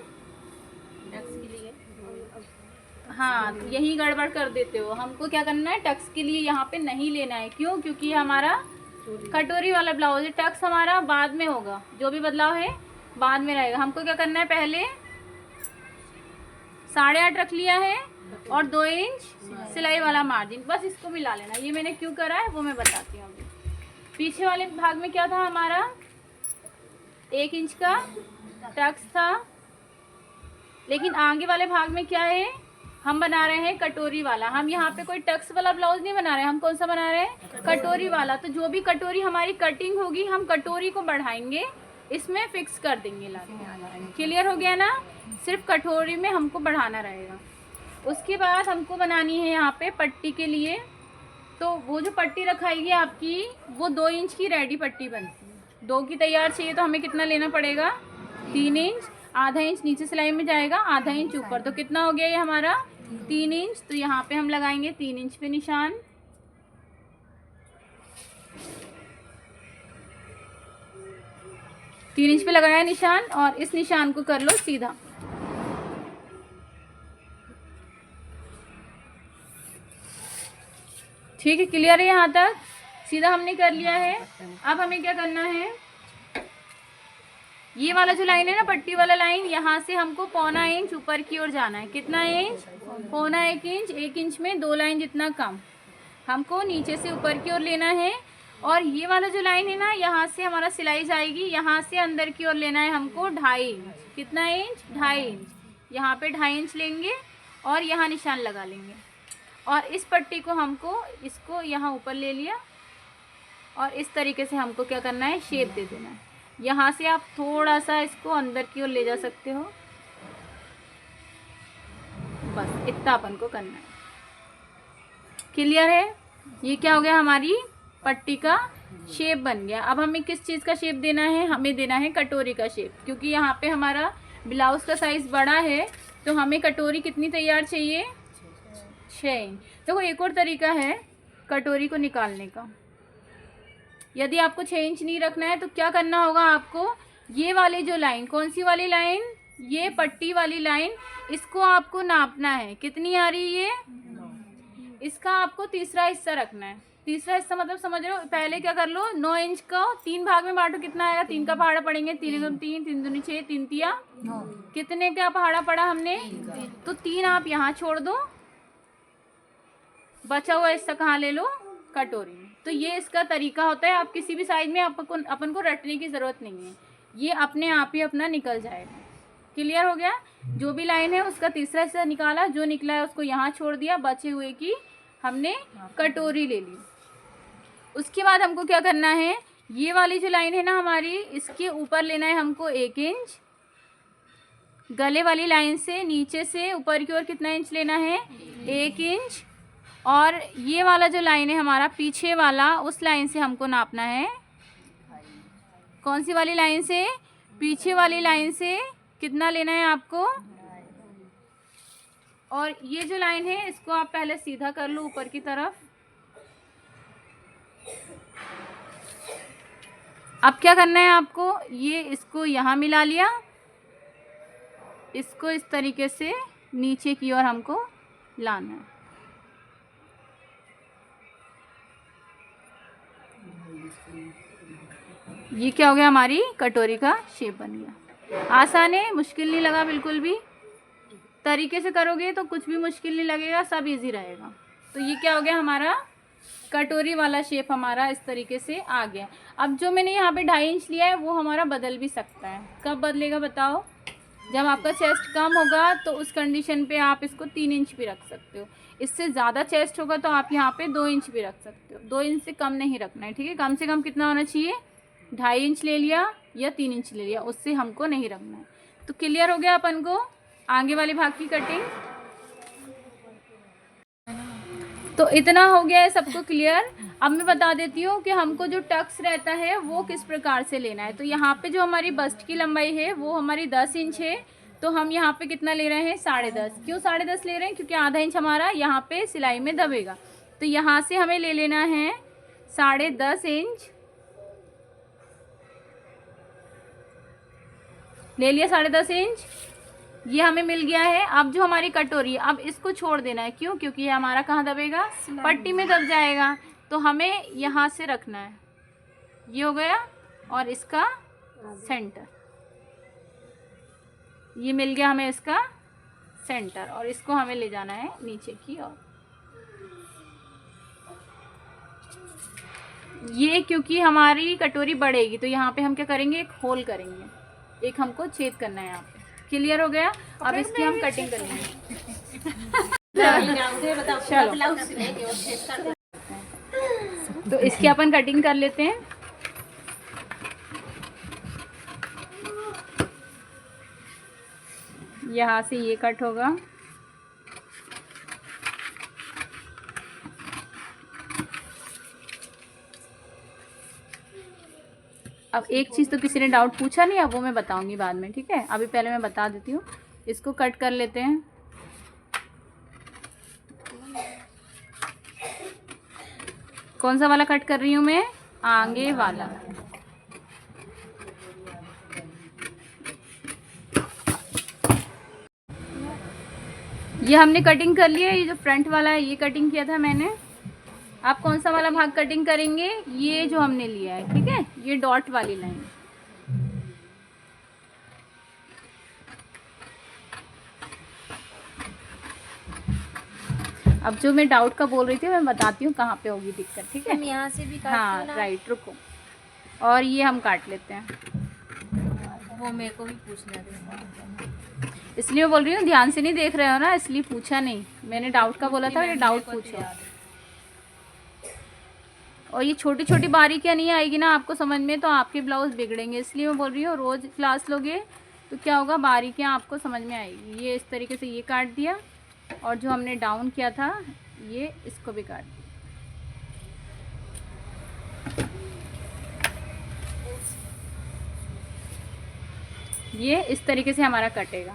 हाँ तो यही गड़बड़ कर देते हो। हमको क्या करना है, टक्स के लिए यहाँ पे नहीं लेना है, क्यों, क्योंकि ये हमारा कटोरी वाला ब्लाउज है, टक्स हमारा बाद में होगा, जो भी बदलाव है बाद में रहेगा। हमको क्या करना है, पहले 8.5 रख लिया है और 2 इंच सिलाई वाला मार्जिन, बस इसको मिला लेना। ये मैंने क्यों करा है वो मैं बताती हूँ अभी। पीछे वाले भाग में क्या था हमारा, 1 इंच का टक्स था, लेकिन आगे वाले भाग में क्या है, हम बना रहे हैं कटोरी वाला। हम यहाँ पे कोई टक्स वाला ब्लाउज नहीं बना रहे हैं, हम कौन सा बना रहे हैं, कटोरी वाला। तो जो भी कटोरी हमारी कटिंग होगी, हम कटोरी को बढ़ाएंगे, इसमें फिक्स कर देंगे लाके। क्लियर हो गया ना, सिर्फ कटोरी में हमको बढ़ाना रहेगा। उसके बाद हमको बनानी है यहाँ पे पट्टी के लिए, तो वो जो पट्टी रखाएगी आपकी, वो 2 इंच की रेडी पट्टी बनती है। 2 की तैयार चाहिए तो हमें कितना लेना पड़ेगा, 3 इंच। आधा इंच नीचे सिलाई में जाएगा, आधा इंच ऊपर, तो कितना हो गया ये हमारा, 3 इंच। तो यहाँ पे हम लगाएंगे 3 इंच पे निशान। तीन इंच पे लगाया निशान, और इस निशान को कर लो सीधा। ठीक है, क्लियर है, यहाँ तक सीधा हमने कर लिया है। अब हमें क्या करना है, ये वाला जो लाइन है ना, पट्टी वाला लाइन, यहाँ से हमको 1.25 इंच ऊपर की ओर जाना है। कितना इंच, 1.25 इंच। 1 इंच में 2 लाइन जितना कम हमको नीचे से ऊपर की ओर लेना है। और ये वाला जो लाइन है ना, यहाँ से हमारा सिलाई जाएगी, यहाँ से अंदर की ओर लेना है हमको 2.5 इंच। कितना इंच, 2.5 इंच। यहाँ पे 2.5 इंच लेंगे और यहाँ निशान लगा लेंगे, और इस पट्टी को हमको, इसको यहाँ ऊपर ले लिया, और इस तरीके से हमको क्या करना है, शेप दे देना है। यहाँ से आप थोड़ा सा इसको अंदर की ओर ले जा सकते हो, बस इतना अपन को करना है। क्लियर है, ये क्या हो गया, हमारी पट्टी का शेप बन गया। अब हमें किस चीज़ का शेप देना है, हमें देना है कटोरी का शेप, क्योंकि यहाँ पे हमारा ब्लाउज का साइज़ बड़ा है, तो हमें कटोरी कितनी तैयार चाहिए, 6 इंच। देखो एक और तरीका है कटोरी को निकालने का। यदि आपको 6 इंच नहीं रखना है तो क्या करना होगा आपको, ये वाली जो लाइन, कौन सी वाली लाइन, ये पट्टी वाली लाइन, इसको आपको नापना है। कितनी आ रही है ये, इसका आपको तीसरा हिस्सा रखना है। तीसरा हिस्सा मतलब समझ रहे हो, पहले क्या कर लो, 9 इंच का 3 भाग में बांटो, कितना आएगा, 3 का पहाड़ा पड़ेंगे, 3 दूनी 3, 3 दूनी 6, 3 तिया 9। कितने का पहाड़ा पड़ा हमने, तो 3 आप यहाँ छोड़ दो, बचा हुआ हिस्सा कहाँ ले लो, कटोरी में। तो ये इसका तरीका होता है। आप किसी भी साइज में अपन को रटने की ज़रूरत नहीं है, ये अपने आप ही अपना निकल जाएगा। क्लियर हो गया, जो भी लाइन है उसका तीसरा हिस्सा निकाला, जो निकला है उसको यहाँ छोड़ दिया, बचे हुए की हमने कटोरी ले ली। उसके बाद हमको क्या करना है, ये वाली जो लाइन है ना हमारी, इसके ऊपर लेना है हमको 1 इंच। गले वाली लाइन से नीचे से ऊपर की ओर कितना इंच लेना है, 1 इंच। और ये वाला जो लाइन है हमारा पीछे वाला, उस लाइन से हमको नापना है, कौन सी वाली लाइन से, पीछे वाली लाइन से कितना लेना है आपको। और ये जो लाइन है इसको आप पहले सीधा कर लो ऊपर की तरफ। अब क्या करना है आपको, ये इसको यहाँ मिला लिया, इसको इस तरीके से नीचे की ओर हमको लाना है। ये क्या हो गया, हमारी कटोरी का शेप बन गया। आसान है, मुश्किल नहीं लगा बिल्कुल भी। तरीके से करोगे तो कुछ भी मुश्किल नहीं लगेगा, सब इजी रहेगा। तो ये क्या हो गया, हमारा कटोरी वाला शेप हमारा इस तरीके से आ गया। अब जो मैंने यहाँ पे 2.5 इंच लिया है वो हमारा बदल भी सकता है। कब बदलेगा बताओ, जब आपका चेस्ट कम होगा तो उस कंडीशन पे आप इसको 3 इंच भी रख सकते हो। इससे ज़्यादा चेस्ट होगा तो आप यहाँ पे 2 इंच भी रख सकते हो। 2 इंच से कम नहीं रखना है, ठीक है। कम से कम कितना होना चाहिए, 2.5 इंच ले लिया या 3 इंच ले लिया, उससे हमको नहीं रखना है। तो क्लियर हो गया अपन को आगे वाले भाग की कटिंग। तो इतना हो गया है सबको क्लियर। अब मैं बता देती हूँ कि हमको जो टक्स रहता है वो किस प्रकार से लेना है। तो यहाँ पे जो हमारी बस्ट की लंबाई है वो हमारी 10 इंच है, तो हम यहाँ पे कितना ले रहे हैं 10.5। क्यों 10.5 ले रहे हैं? क्योंकि आधा इंच हमारा यहाँ पे सिलाई में दबेगा। तो यहाँ से हमें ले लेना है 10.5 इंच, ले लिया 10.5 इंच, ये हमें मिल गया है। अब जो हमारी कटोरी, अब इसको छोड़ देना है। क्यों? क्योंकि ये हमारा कहाँ दबेगा? पट्टी में दब जाएगा। तो हमें यहाँ से रखना है, ये हो गया, और इसका सेंटर, ये मिल गया हमें इसका सेंटर, और इसको हमें ले जाना है नीचे की ओर। ये क्योंकि हमारी कटोरी बढ़ेगी तो यहाँ पे हम क्या करेंगे, एक होल करेंगे, एक हमको छेद करना है यहाँ पे। क्लियर हो गया? अब इसकी हम कटिंग करेंगे। चलो, तो इसकी अपन कटिंग कर लेते हैं। यहाँ से ये कट होगा, अब एक चीज़ तो किसी ने डाउट पूछा नहीं, अब वो मैं बताऊंगी बाद में, ठीक है? अभी पहले मैं बता देती हूँ। इसको कट कर लेते हैं। कौन सा वाला कट कर रही हूँ मैं? आगे वाला। ये हमने कटिंग कर लिया। ये जो फ्रंट वाला है ये कटिंग किया था मैंने। आप कौन सा वाला भाग कटिंग करेंगे? ये जो हमने लिया है, ठीक है, ये डॉट वाली लाइन। अब जो मैं डाउट का बोल रही थी मैं बताती हूँ कहाँ पे होगी दिक्कत, ठीक है? यहाँ से भी काट हाँ राइट, रुको। और ये हम काट लेते हैं। वो मेरे को भी पूछना था, इसलिए मैं बोल रही हूँ, ध्यान से नहीं देख रहे हो ना, इसलिए पूछा नहीं। मैंने डाउट का बोला था, ये डाउट पूछो। और ये छोटी छोटी बारीकियाँ नहीं आएगी ना आपको समझ में, तो आपके ब्लाउज बिगड़ेंगे। इसलिए मैं बोल रही हूँ, रोज़ क्लास लोगे तो क्या होगा, बारीकियाँ आपको समझ में आएगी। ये इस तरीके से ये काट दिया, और जो हमने डाउन किया था ये इसको भी काट दिया। ये इस तरीके से हमारा कटेगा।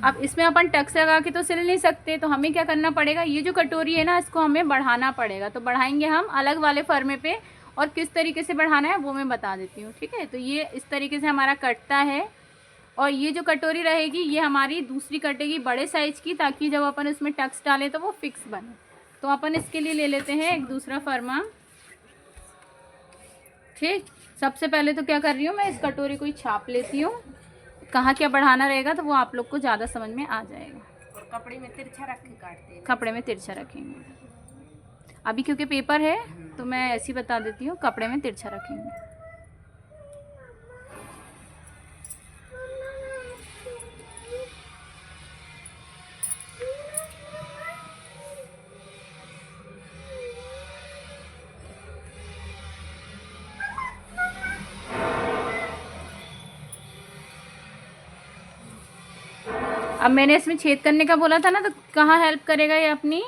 अब इसमें अपन टक्स लगा के तो सिल नहीं सकते, तो हमें क्या करना पड़ेगा, ये जो कटोरी है ना इसको हमें बढ़ाना पड़ेगा। तो बढ़ाएंगे हम अलग वाले फर्मे पे, और किस तरीके से बढ़ाना है वो मैं बता देती हूँ, ठीक है? तो ये इस तरीके से हमारा कटता है, और ये जो कटोरी रहेगी ये हमारी दूसरी कटेगी बड़े साइज़ की, ताकि जब अपन इसमें टक्स डालें तो वो फिक्स बने। तो अपन इसके लिए ले लेते हैं एक दूसरा फर्मा। ठीक, सबसे पहले तो क्या कर रही हूँ मैं, इस कटोरी को ही छाप लेती हूँ। कहाँ क्या बढ़ाना रहेगा तो वो आप लोग को ज़्यादा समझ में आ जाएगा। और कपड़े में तिरछा रख के काटते हैं। कपड़े में तिरछा रखेंगे। अभी क्योंकि पेपर है तो मैं ऐसे ही बता देती हूँ, कपड़े में तिरछा रखेंगे। अब मैंने इसमें छेद करने का बोला था ना, तो कहाँ हेल्प करेगा ये अपनी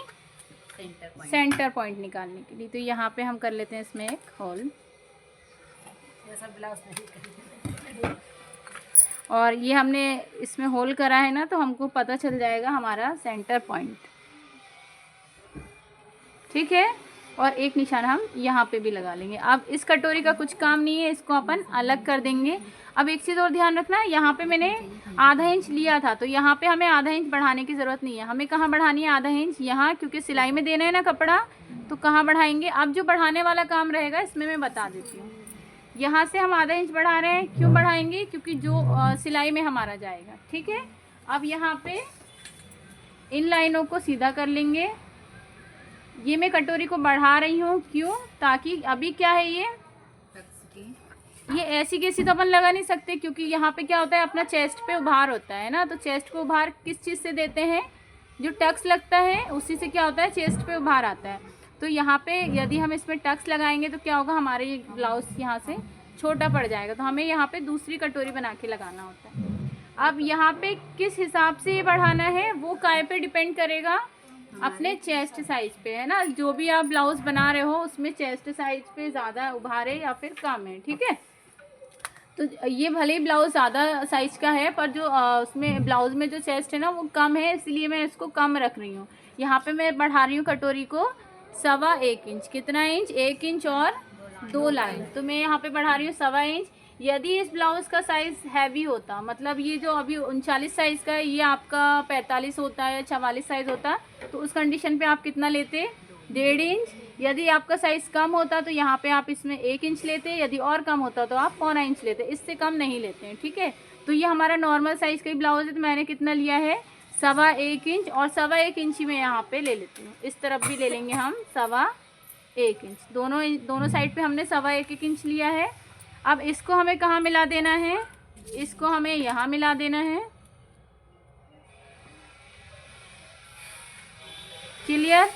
सेंटर पॉइंट निकालने के लिए। तो यहाँ पे हम कर लेते हैं इसमें एक होल, और ये हमने इसमें होल करा है ना, तो हमको पता चल जाएगा हमारा सेंटर पॉइंट, ठीक है? और एक निशान हम यहाँ पे भी लगा लेंगे। अब इस कटोरी का कुछ काम नहीं है, इसको अपन अलग कर देंगे। अब एक चीज़ और ध्यान रखना है, यहाँ पे मैंने आधा इंच लिया था, तो यहाँ पे हमें आधा इंच बढ़ाने की ज़रूरत नहीं है। हमें कहाँ बढ़ानी है आधा इंच? यहाँ, क्योंकि सिलाई में देना है ना कपड़ा, तो कहाँ बढ़ाएंगे? अब जो बढ़ाने वाला काम रहेगा इसमें मैं बता देती हूँ। यहाँ से हम आधा इंच बढ़ा रहे हैं, क्यों बढ़ाएंगे? क्योंकि जो सिलाई में हमारा जाएगा, ठीक है? अब यहाँ पे इन लाइनों को सीधा कर लेंगे। ये मैं कटोरी को बढ़ा रही हूँ, क्यों? ताकि अभी क्या है, ये ऐसी कैसी तो अपन लगा नहीं सकते, क्योंकि यहाँ पे क्या होता है, अपना चेस्ट पे उभार होता है ना। तो चेस्ट को उभार किस चीज़ से देते हैं? जो टक्स लगता है उसी से क्या होता है, चेस्ट पे उभार आता है। तो यहाँ पे यदि हम इसमें टक्स लगाएंगे तो क्या होगा, हमारे ब्लाउज यहाँ से छोटा पड़ जाएगा, तो हमें यहाँ पे दूसरी कटोरी बना के लगाना होता है। अब यहाँ पे किस हिसाब से ये बढ़ाना है वो काय पे डिपेंड करेगा, अपने चेस्ट साइज पे, है ना। जो भी आप ब्लाउज बना रहे हो उसमें चेस्ट साइज पे ज़्यादा उभार है या फिर कम है, ठीक है। तो ये भले ही ब्लाउज ज़्यादा साइज का है, पर जो उसमें ब्लाउज में जो चेस्ट है ना वो कम है, इसलिए मैं इसको कम रख रही हूँ। यहाँ पे मैं बढ़ा रही हूँ कटोरी को 1.25 इंच। कितना इंच? 1 इंच और 2 लाइन। तो मैं यहाँ पे बढ़ा रही हूँ 1.25 इंच। यदि इस ब्लाउज़ का साइज़ हैवी होता, मतलब ये जो अभी 39 साइज़ का है, ये आपका 45 होता है या 44 साइज़ होता, तो उस कंडीशन पे आप कितना लेते? 1.5 इंच। यदि आपका साइज़ कम होता तो यहाँ पे आप इसमें 1 इंच लेते, यदि और कम होता तो आप 1.25 इंच लेते, इससे कम नहीं लेते हैं, ठीक है। तो ये हमारा नॉर्मल साइज़ का ही ब्लाउज़ है, तो मैंने कितना लिया है? 1.25 इंच, और 1.25 इंच ही मैं यहाँ पे ले लेती हूँ। इस तरफ भी ले लेंगे हम 1.25 इंच। दोनों साइड पे हमने 1.25 इंच लिया है। अब इसको हमें कहाँ मिला देना है? इसको हमें यहाँ मिला देना है। क्लियर?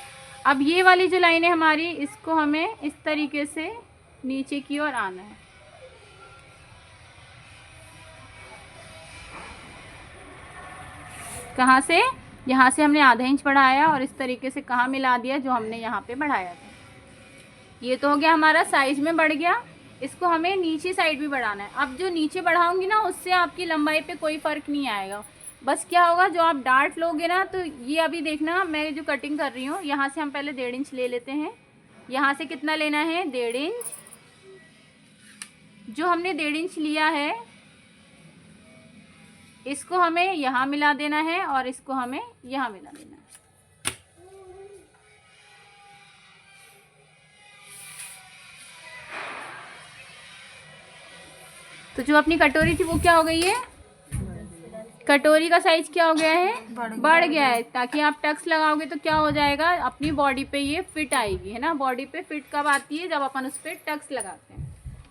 अब ये वाली जो लाइन है हमारी, इसको हमें इस तरीके से नीचे की ओर आना है। कहाँ से? यहाँ से हमने आधा इंच बढ़ाया और इस तरीके से कहाँ मिला दिया? जो हमने यहाँ पे बढ़ाया था। ये तो हो गया हमारा, साइज में बढ़ गया। इसको हमें नीचे साइड भी बढ़ाना है। अब जो नीचे बढ़ाऊंगी ना, उससे आपकी लंबाई पे कोई फ़र्क नहीं आएगा। बस क्या होगा, जो आप डार्ट लोगे ना, तो ये अभी देखना, मैं जो कटिंग कर रही हूँ, यहाँ से हम पहले 1.5 इंच ले लेते हैं। यहाँ से कितना लेना है? 1.5 इंच। जो हमने 1.5 इंच लिया है, इसको हमें यहाँ मिला देना है और इसको हमें यहाँ मिला देना है। तो जो अपनी कटोरी थी वो क्या हो गई है? कटोरी का साइज क्या हो गया है? बढ़ गया है। ताकि आप टक्स लगाओगे तो क्या हो जाएगा, अपनी बॉडी पे ये फिट आएगी, है ना। बॉडी पे फिट कब आती है? जब अपन उस पर टक्स लगाते हैं।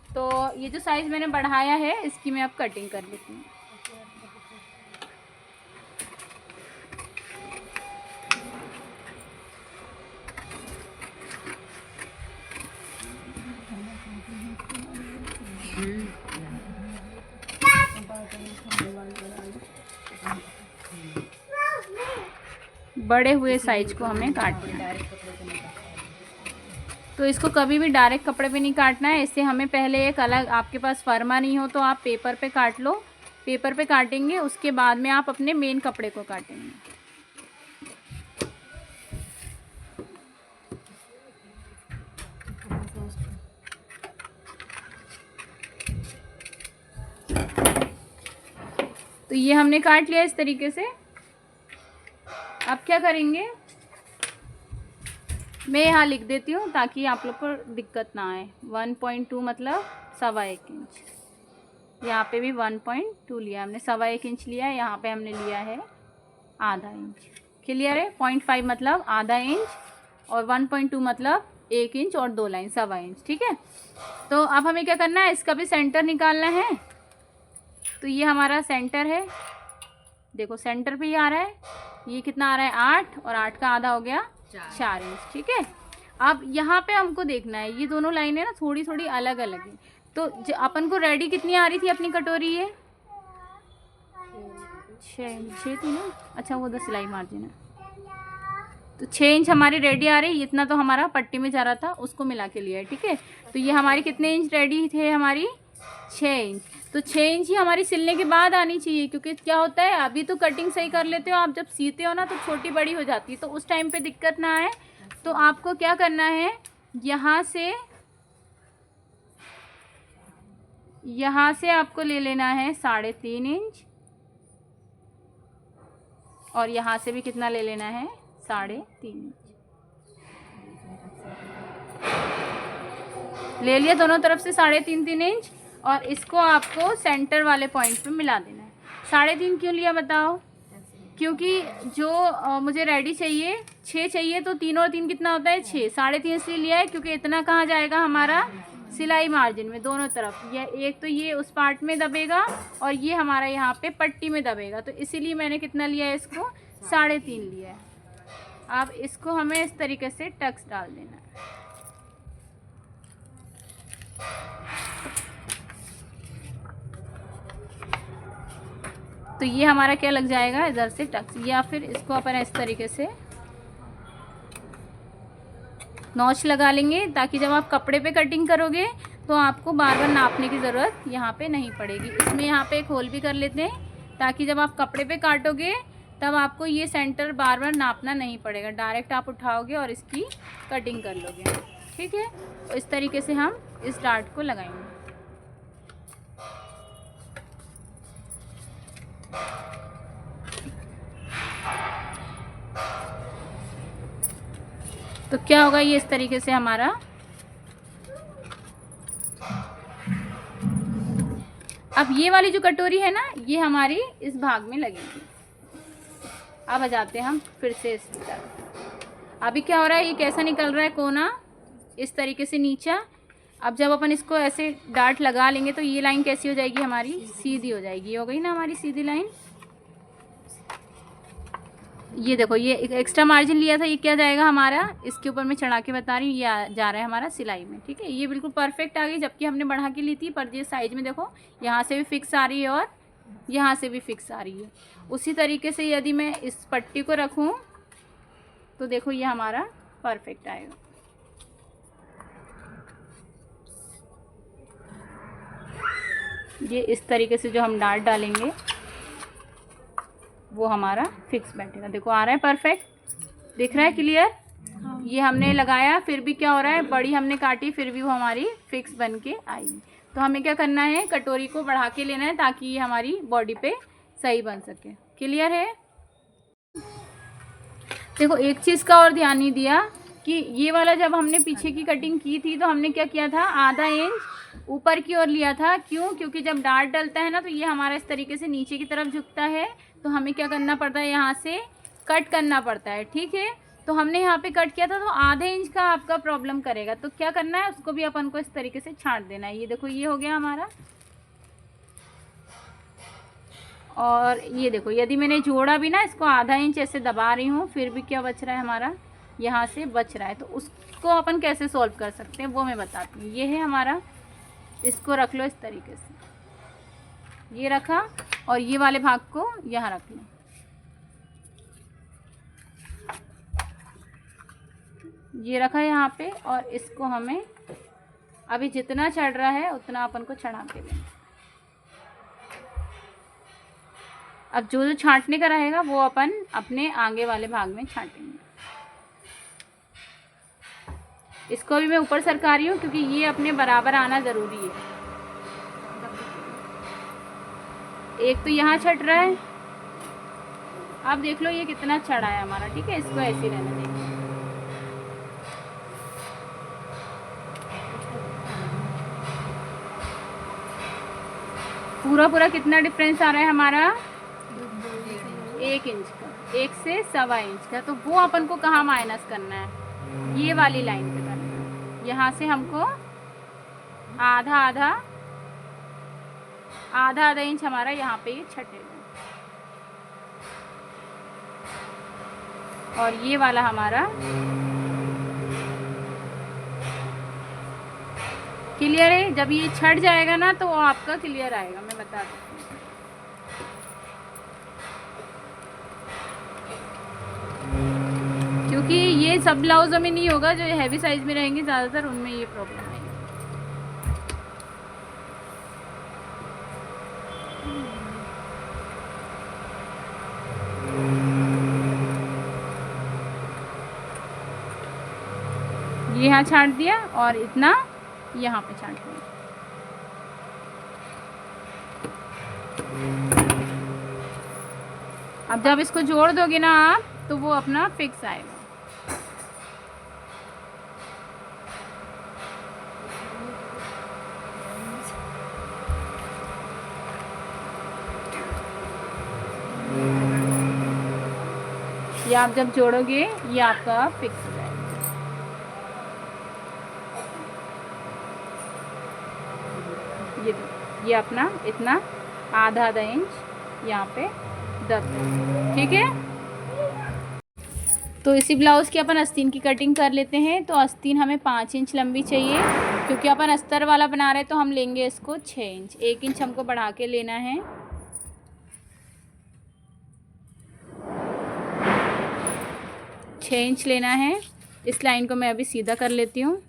तो ये जो साइज मैंने बढ़ाया है, इसकी मैं अब कटिंग कर लेती हूँ। बड़े हुए साइज को हमें काटना है। तो इसको कभी भी डायरेक्ट कपड़े पे नहीं काटना है। इससे हमें पहले एक अलग, आपके पास फरमा नहीं हो तो आप पेपर पे काट लो। पेपर पे काटेंगे, उसके बाद में आप अपने मेन कपड़े को काटेंगे। तो ये हमने काट लिया इस तरीके से। अब क्या करेंगे, मैं यहाँ लिख देती हूँ ताकि आप लोग को दिक्कत ना आए। 1.2 मतलब 1.25 इंच। यहाँ पे भी 1.2 लिया हमने, 1.25 इंच लिया है। यहाँ पे हमने लिया है आधा इंच। क्लियर है? 0.5 मतलब आधा इंच और 1.2 मतलब 1 इंच और 2 लाइन 1.25 इंच, ठीक है। तो अब हमें क्या करना है, इसका भी सेंटर निकालना है। तो ये हमारा सेंटर है, देखो सेंटर पे ही आ रहा है। ये कितना आ रहा है? 8, और 8 का आधा हो गया 4 इंच, ठीक है। अब यहाँ पे हमको देखना है, ये दोनों लाइनें ना थोड़ी थोड़ी अलग अलग हैं। तो अपन को रेडी कितनी आ रही थी अपनी कटोरी? ये 6 थी ना। अच्छा, वो 10 सिलाई मार्जिन है, तो 6 इंच हमारी रेडी आ रही है। इतना तो हमारा पट्टी में जा रहा था, उसको मिला के लिया है, ठीक है। तो ये हमारी कितने इंच रेडी थे? हमारी 6 इंच। तो 6 इंच ही हमारी सिलने के बाद आनी चाहिए, क्योंकि क्या होता है, अभी तो कटिंग सही कर लेते हो आप, जब सीते हो ना तो छोटी बड़ी हो जाती है, तो उस टाइम पे दिक्कत ना आए। तो आपको क्या करना है, यहाँ से आपको ले लेना है 3.5 इंच, और यहाँ से भी कितना ले लेना है? 3.5 इंच ले लिया। दोनों तरफ से 3.5 इंच, और इसको आपको सेंटर वाले पॉइंट पे मिला देना है। 3.5 क्यों लिया बताओ? क्योंकि जो मुझे रेडी चाहिए 6 चाहिए, तो 3 और 3 कितना होता है? 6। 3.5 इसलिए लिया है क्योंकि इतना कहाँ जाएगा हमारा? सिलाई मार्जिन में, दोनों तरफ। ये एक तो ये उस पार्ट में दबेगा और ये हमारा यहाँ पे पट्टी में दबेगा, तो इसीलिए मैंने कितना लिया है? इसको 3.5 लिया है। अब इसको हमें इस तरीके से टक्स डाल देना है। तो ये हमारा क्या लग जाएगा, इधर से टक्स, या फिर इसको अपन इस तरीके से नॉच लगा लेंगे, ताकि जब आप कपड़े पे कटिंग करोगे तो आपको बार बार नापने की ज़रूरत यहाँ पे नहीं पड़ेगी। इसमें यहाँ पे एक होल भी कर लेते हैं, ताकि जब आप कपड़े पे काटोगे तब आपको ये सेंटर बार बार नापना नहीं पड़ेगा, डायरेक्ट आप उठाओगे और इसकी कटिंग कर लोगे। ठीक है, तो इस तरीके से हम इस डार्ट को लगाएंगे। तो क्या होगा, ये इस तरीके से हमारा अब ये वाली जो कटोरी है ना, ये हमारी इस भाग में लगेगी। अब आ जाते हैं हम फिर से इस तरफ। अभी क्या हो रहा है, ये कैसा निकल रहा है कोना, इस तरीके से नीचा। अब जब अपन इसको ऐसे डार्ट लगा लेंगे तो ये लाइन कैसी हो जाएगी, हमारी सीधी हो जाएगी। ये हो गई ना हमारी सीधी लाइन। ये देखो, ये एक एक्स्ट्रा मार्जिन लिया था, ये क्या जाएगा हमारा, इसके ऊपर मैं चढ़ा के बता रही हूँ, ये जा रहा है हमारा सिलाई में। ठीक है, ये बिल्कुल परफेक्ट आ गई, जबकि हमने बढ़ा के ली थी। पर ये साइज में देखो, यहाँ से भी फिक्स आ रही है और यहाँ से भी फिक्स आ रही है। उसी तरीके से यदि मैं इस पट्टी को रखूँ तो देखो ये हमारा परफेक्ट आएगा। ये इस तरीके से जो हम डार्ट डालेंगे वो हमारा फिक्स बैठेगा। देखो आ रहा है परफेक्ट, दिख रहा है क्लियर। ये हमने लगाया, फिर भी क्या हो रहा है, बड़ी हमने काटी, फिर भी वो हमारी फिक्स बन के आई। तो हमें क्या करना है, कटोरी को बढ़ा के लेना है, ताकि ये हमारी बॉडी पे सही बन सके। क्लियर है। देखो एक चीज़ का और ध्यान नहीं दिया कि ये वाला जब हमने पीछे की कटिंग की थी तो हमने क्या किया था, आधा इंच ऊपर की ओर लिया था। क्यों, क्योंकि जब डार्ट डलता है ना तो ये हमारा इस तरीके से नीचे की तरफ झुकता है, तो हमें क्या करना पड़ता है, यहाँ से कट करना पड़ता है। ठीक है, तो हमने यहाँ पे कट किया था, तो आधे इंच का आपका प्रॉब्लम करेगा। तो क्या करना है, उसको भी अपन को इस तरीके से छांट देना है। ये देखो ये हो गया हमारा। और ये देखो, यदि मैंने जोड़ा भी ना, इसको आधा इंच ऐसे दबा रही हूँ, फिर भी क्या बच रहा है हमारा, यहाँ से बच रहा है। तो उसको अपन कैसे सॉल्व कर सकते हैं वो मैं बताती हूँ। ये है हमारा, इसको रख लो इस तरीके से, ये रखा, और ये वाले भाग को यहाँ रख लो। ये रखा यहाँ पे, और इसको हमें अभी जितना चढ़ रहा है उतना अपन को चढ़ा के लेना। अब जो जो छांटने का रहेगा वो अपन अपने आगे वाले भाग में छांटेंगे। इसको भी मैं ऊपर सरका रही हूँ, क्योंकि ये अपने बराबर आना ज़रूरी है। एक तो यहाँ छट रहा है, अब देख लो ये कितना चढ़ा है हमारा। ठीक है, इसको ऐसे ही रहने देंगे। पूरा पूरा कितना डिफरेंस आ रहा है हमारा, 1 इंच का, 1 से 1.25 इंच का। तो वो अपन को कहाँ माइनस करना है, ये वाली लाइन पे करना है। यहाँ से हमको आधा आधा इंच हमारा यहाँ पे ये छटेगा, और ये वाला हमारा क्लियर है। जब ये छट जाएगा ना तो वो आपका क्लियर आएगा, मैं बता दूँ। क्योंकि ये सब ब्लाउज़ों में नहीं होगा, जो हैवी साइज़ में रहेंगे ज़्यादातर उनमें ये प्रॉब्लम आएगी। ये यहाँ छांट दिया, और इतना यहाँ पे छांट दिया। अब जब इसको जोड़ दोगे ना आप, तो वो अपना फिक्स आएगा। ये आप जब जोड़ोगे ये आपका फिक्स हो जाएगा। ये अपना इतना आधा इंच यहाँ पे दब है। ठीक है, तो इसी ब्लाउज़ की अपन आस्तीन की कटिंग कर लेते हैं। तो आस्तीन हमें 5 इंच लंबी चाहिए, क्योंकि अपन अस्तर वाला बना रहे हैं, तो हम लेंगे इसको 6 इंच। 1 इंच हमको बढ़ा के लेना है। 6 इंच लेना है। इस लाइन को मैं अभी सीधा कर लेती हूँ।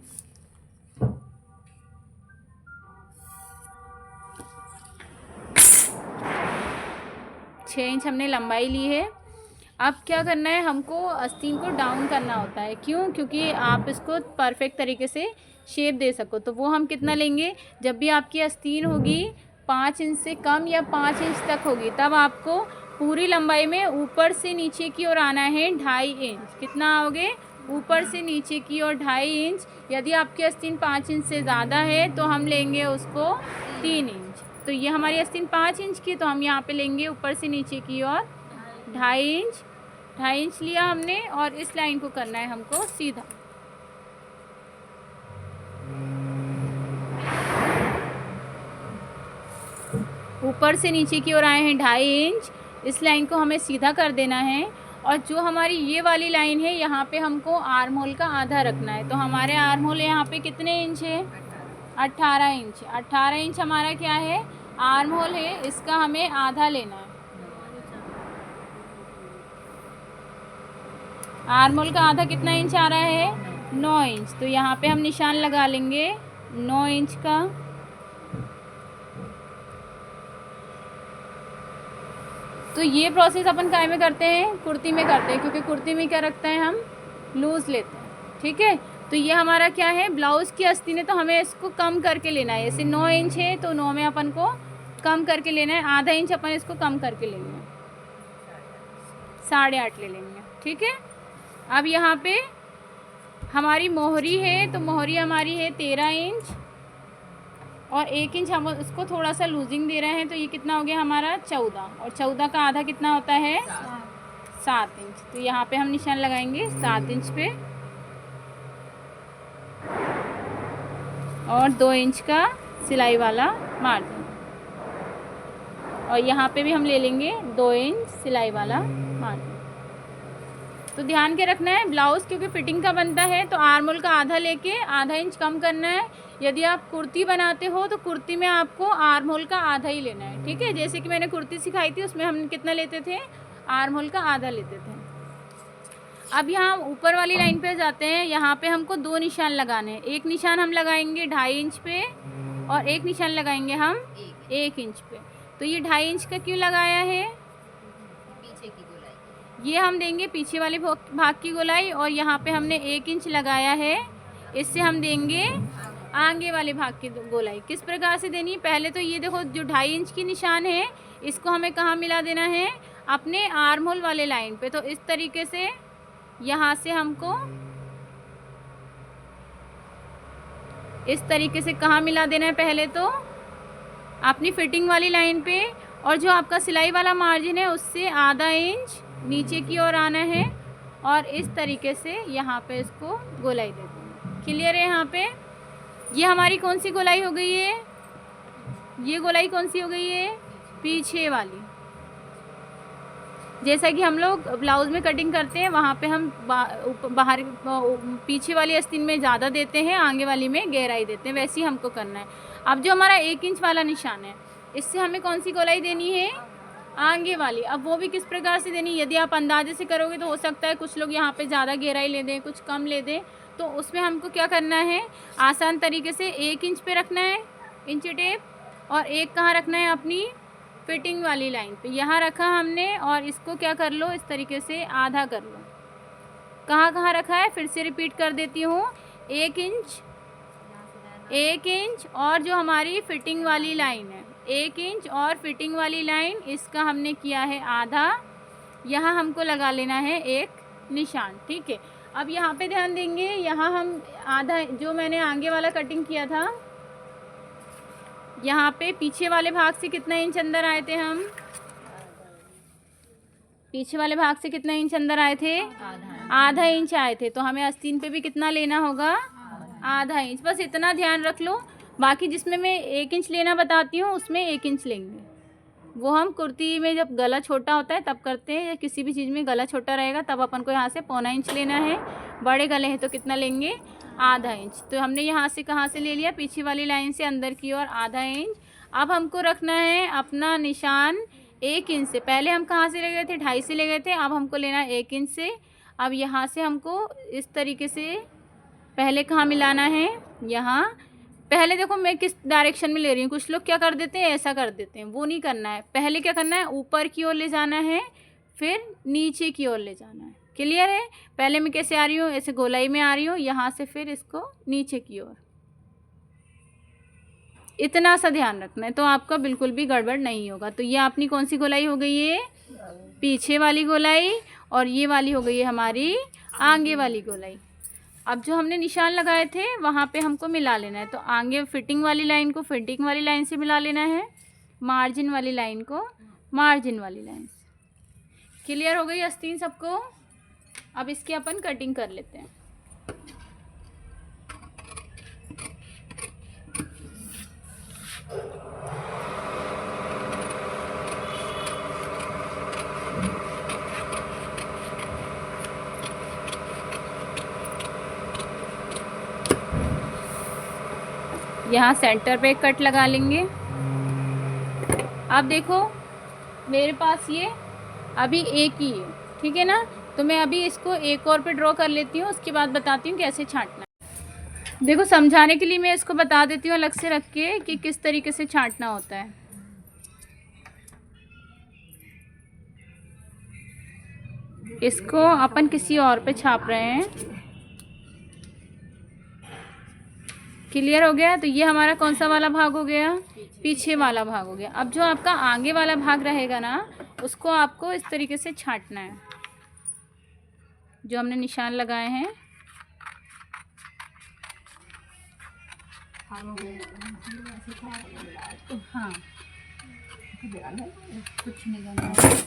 छः इंच हमने लंबाई ली है। अब क्या करना है, हमको आस्तीन को डाउन करना होता है। क्यों? क्योंकि आप इसको परफेक्ट तरीके से शेप दे सको। तो वो हम कितना लेंगे, जब भी आपकी आस्तीन होगी 5 इंच से कम या 5 इंच तक होगी, तब आपको पूरी लंबाई में ऊपर से नीचे की ओर आना है 2.5 इंच। कितना आओगे? ऊपर से नीचे की ओर 2.5 इंच। यदि आपकी आस्तीन 5 इंच से ज़्यादा है तो हम लेंगे उसको 3 इंच। तो ये हमारी आस्तीन 5 इंच की, तो हम यहाँ पे लेंगे ऊपर से नीचे की ओर 2.5 इंच। 2.5 इंच लिया हमने और इस लाइन को करना है हमको सीधा। ऊपर से नीचे की ओर आए हैं 2.5 इंच। इस लाइन को हमें सीधा कर देना है। और जो हमारी ये वाली लाइन है, यहाँ पे हमको आर्म होल का आधा रखना है। तो हमारे आर्म होल यहाँ पे कितने इंच है? 18 इंच। 18 इंच हमारा क्या है? आर्म होल है। इसका हमें आधा लेना है। आर्म होल का आधा कितना इंच आ रहा है? 9 इंच। तो यहाँ पे हम निशान लगा लेंगे 9 इंच का। तो ये प्रोसेस अपन काय में करते हैं? कुर्ती में करते हैं, क्योंकि कुर्ती में क्या रखते हैं हम? लूज़ लेते हैं। ठीक है। तो ये हमारा क्या है? ब्लाउज़ की आस्तीन है, तो हमें इसको कम करके लेना है। जैसे 9 इंच है तो 9 में अपन को कम करके लेना है। आधा इंच अपन इसको कम करके लेंगे, 8.5 ले लेंगे। ठीक है। अब यहाँ पे हमारी मोहरी है, तो मोहरी हमारी है 13 इंच और 1 इंच हम उसको थोड़ा सा लूजिंग दे रहे हैं। तो ये कितना हो गया हमारा? 14। और 14 का आधा कितना होता है? 7 इंच। तो यहाँ पे हम निशान लगाएंगे 7 इंच पे और 2 इंच का सिलाई वाला मार्जिन। और यहाँ पे भी हम ले लेंगे 2 इंच सिलाई वाला मार्जिन। तो ध्यान के रखना है, ब्लाउज़ क्योंकि फिटिंग का बनता है, तो आर्म होल का आधा लेके आधा इंच कम करना है। यदि आप कुर्ती बनाते हो तो कुर्ती में आपको आर्म होल का आधा ही लेना है। ठीक है। जैसे कि मैंने कुर्ती सिखाई थी, उसमें हम कितना लेते थे? आर्म होल का आधा लेते थे। अब यहाँ ऊपर वाली लाइन पे जाते हैं। यहाँ पे हमको 2 निशान लगाने हैं। एक निशान हम लगाएंगे 2.5 इंच पे और एक निशान लगाएंगे हम 1 इंच पे। तो ये 2.5 इंच का क्यों लगाया है? पीछे की गोलाई ये हम देंगे पीछे वाले भाग की गोलाई। और यहाँ पे हमने 1 इंच लगाया है, इससे हम देंगे आगे वाले भाग की गोलाई। किस प्रकार से देनी? पहले तो ये देखो, जो 2.5 इंच की निशान है, इसको हमें कहाँ मिला देना है? अपने आर्म होल वाले लाइन पे। तो इस तरीके से यहाँ से हमको इस तरीके से कहाँ मिला देना है? पहले तो अपनी फिटिंग वाली लाइन पे, और जो आपका सिलाई वाला मार्जिन है उससे आधा इंच नीचे की ओर आना है और इस तरीके से यहाँ पे इसको गोलाई दे देंगे। क्लियर है? यहाँ पे ये हमारी कौन सी गोलाई हो गई है? ये गोलाई कौन सी हो गई है? पीछे वाली। जैसा कि हम लोग ब्लाउज़ में कटिंग करते हैं, वहाँ पे हम बाहर पीछे वाली आस्तीन में ज़्यादा देते हैं, आगे वाली में गहराई देते हैं। वैसे ही हमको करना है। अब जो हमारा 1 इंच वाला निशान है, इससे हमें कौन सी गोलाई देनी है? आगे वाली। अब वो भी किस प्रकार से देनी? यदि आप अंदाजे से करोगे तो हो सकता है कुछ लोग यहाँ पे ज़्यादा गहराई ले दें, कुछ कम ले दें। तो उसमें हमको क्या करना है? आसान तरीके से 1 इंच पे रखना है इंची टेप, और एक कहाँ रखना है? अपनी फिटिंग वाली लाइन पे। यहाँ रखा हमने, और इसको क्या कर लो? इस तरीके से आधा कर लो। कहाँ कहाँ रखा है? फिर से रिपीट कर देती हूँ। 1 इंच, 1 इंच और जो हमारी फिटिंग वाली लाइन है, 1 इंच और फिटिंग वाली लाइन, इसका हमने किया है आधा। यहाँ हमको लगा लेना है एक निशान। ठीक है। अब यहाँ पे ध्यान देंगे, यहाँ हम आधा, जो मैंने आगे वाला कटिंग किया था, यहाँ पे पीछे वाले भाग से कितना इंच अंदर आए थे हम? पीछे वाले भाग से कितना इंच अंदर आए थे? आधा इंच आए थे। तो हमें आस्तीन पे भी कितना लेना होगा? आधा इंच। बस इतना ध्यान रख लो। बाकी जिसमें मैं 1 इंच लेना बताती हूँ, उसमें 1 इंच लेंगे। वो हम कुर्ती में जब गला छोटा होता है तब करते हैं, या किसी भी चीज़ में गला छोटा रहेगा तब अपन को यहाँ से 1.25 इंच लेना है। बड़े गले हैं तो कितना लेंगे? आधा इंच। तो हमने यहाँ से कहाँ से ले लिया? पीछे वाली लाइन से अंदर की ओर आधा इंच। अब हमको रखना है अपना निशान 1 इंच से। पहले हम कहाँ से ले गए थे? 2.5 से ले गए थे। अब हमको लेना है 1 इंच से। अब यहाँ से हमको इस तरीके से पहले कहाँ मिलाना है, यहाँ। पहले देखो मैं किस डायरेक्शन में ले रही हूँ, कुछ लोग क्या कर देते हैं, ऐसा कर देते हैं, वो नहीं करना है। पहले क्या करना है, ऊपर की ओर ले जाना है, फिर नीचे की ओर ले जाना है। क्लियर है? पहले मैं कैसे आ रही हूँ, ऐसे गोलाई में आ रही हूँ, यहाँ से फिर इसको नीचे की ओर। इतना सा ध्यान रखना है, तो आपका बिल्कुल भी गड़बड़ नहीं होगा। तो ये अपनी कौन सी गोलाई हो गई है, पीछे वाली गोलाई, और ये वाली हो गई है हमारी आगे वाली गोलाई। अब जो हमने निशान लगाए थे वहाँ पे हमको मिला लेना है। तो आगे फिटिंग वाली लाइन को फिटिंग वाली लाइन से मिला लेना है, मार्जिन वाली लाइन को मार्जिन वाली लाइन से। क्लियर हो गई आस्तीन सबको? अब इसकी अपन कटिंग कर लेते हैं। यहाँ सेंटर पे कट लगा लेंगे। अब देखो मेरे पास ये अभी एक ही है, ठीक है ना? तो मैं अभी इसको एक और पे ड्रॉ कर लेती हूँ, उसके बाद बताती हूँ कैसे छांटना है। देखो समझाने के लिए मैं इसको बता देती हूँ अलग से रख के कि किस तरीके से छांटना होता है। इसको अपन किसी और पे छाप रहे हैं। क्लियर हो गया? तो ये हमारा कौन सा वाला भाग हो गया, पीछे वाला भाग हो गया। अब जो आपका आगे वाला भाग रहेगा ना, उसको आपको इस तरीके से छांटना है, जो हमने निशान लगाए हैं। हाँ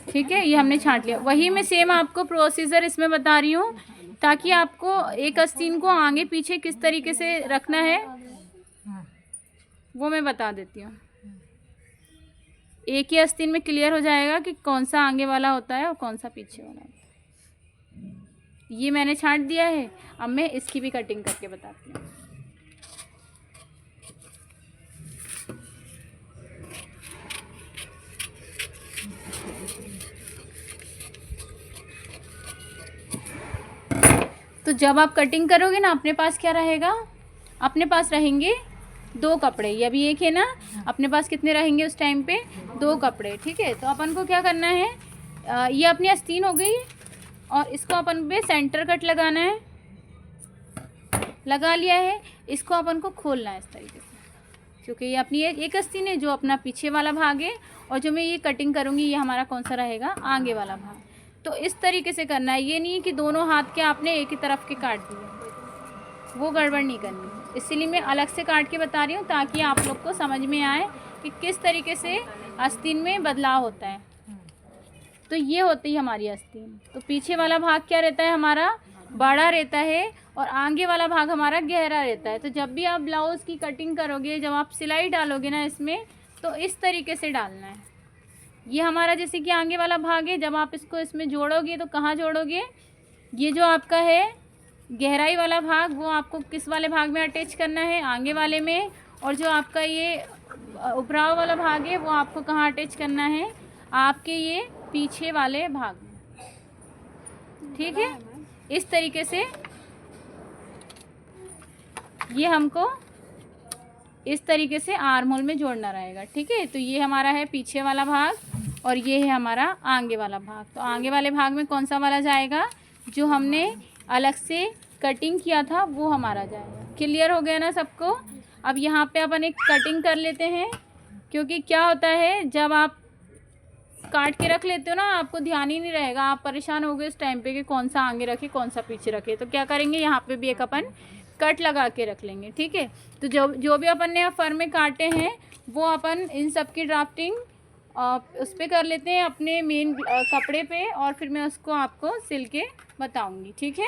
ठीक है, ये हमने छांट लिया। वही मैं सेम आपको प्रोसीजर इसमें बता रही हूँ, ताकि आपको एक आस्तीन को आगे पीछे किस तरीके से रखना है वो मैं बता देती हूँ। एक ही आस्तीन में क्लियर हो जाएगा कि कौन सा आगे वाला होता है और कौन सा पीछे वाला होता है। ये मैंने छांट दिया है। अब मैं इसकी भी कटिंग करके बताती हूँ। तो जब आप कटिंग करोगे ना, अपने पास क्या रहेगा, अपने पास रहेंगे 2 कपड़े। ये अभी एक है ना, अपने पास कितने रहेंगे उस टाइम पे, 2 कपड़े। ठीक है, तो अपन को क्या करना है, ये अपनी आस्तीन हो गई और इसको अपन पे सेंटर कट लगाना है। लगा लिया है, इसको अपन को खोलना है इस तरीके से, क्योंकि ये अपनी एक आस्तीन है जो अपना पीछे वाला भाग है, और जो मैं ये कटिंग करूँगी ये हमारा कौन सा रहेगा, आगे वाला भाग। तो इस तरीके से करना है। ये नहीं कि दोनों हाथ के आपने एक ही तरफ के काट दिए, वो गड़बड़ नहीं करनी। इसीलिए मैं अलग से काट के बता रही हूँ, ताकि आप लोग को समझ में आए कि किस तरीके से आस्तीन में बदलाव होता है। तो ये होती है हमारी आस्तीन। तो पीछे वाला भाग क्या रहता है, हमारा बड़ा रहता है, और आगे वाला भाग हमारा गहरा रहता है। तो जब भी आप ब्लाउज़ की कटिंग करोगे, जब आप सिलाई डालोगे ना इसमें, तो इस तरीके से डालना है। ये हमारा जैसे कि आगे वाला भाग है, जब आप इसको इसमें जोड़ोगे तो कहाँ जोड़ोगे, ये जो आपका है गहराई वाला भाग, वो आपको किस वाले भाग में अटैच करना है, आगे वाले में। और जो आपका ये उपराव वाला भाग है, वो आपको कहाँ अटैच करना है, आपके ये पीछे वाले भाग में। ठीक है, इस तरीके से ये हमको इस तरीके से आर्म होल में जोड़ना रहेगा। ठीक है, तो ये हमारा है पीछे वाला भाग और ये है हमारा आगे वाला भाग। तो आगे वाले भाग में कौन सा वाला जाएगा, जो हमने अलग से कटिंग किया था वो हमारा जाएगा। क्लियर हो गया ना सबको? अब यहाँ पे अपन एक कटिंग कर लेते हैं, क्योंकि क्या होता है जब आप काट के रख लेते हो ना, आपको ध्यान ही नहीं रहेगा, आप परेशान हो गए उस टाइम पे कि कौन सा आगे रखे कौन सा पीछे रखे। तो क्या करेंगे, यहाँ पे भी एक अपन कट लगा के रख लेंगे। ठीक है, तो जो भी अपन ने फर में काटे हैं वो अपन इन सब की ड्राफ्टिंग उस पर कर लेते हैं अपने मेन कपड़े पे, और फिर मैं उसको आपको सिल के बताऊँगी। ठीक है।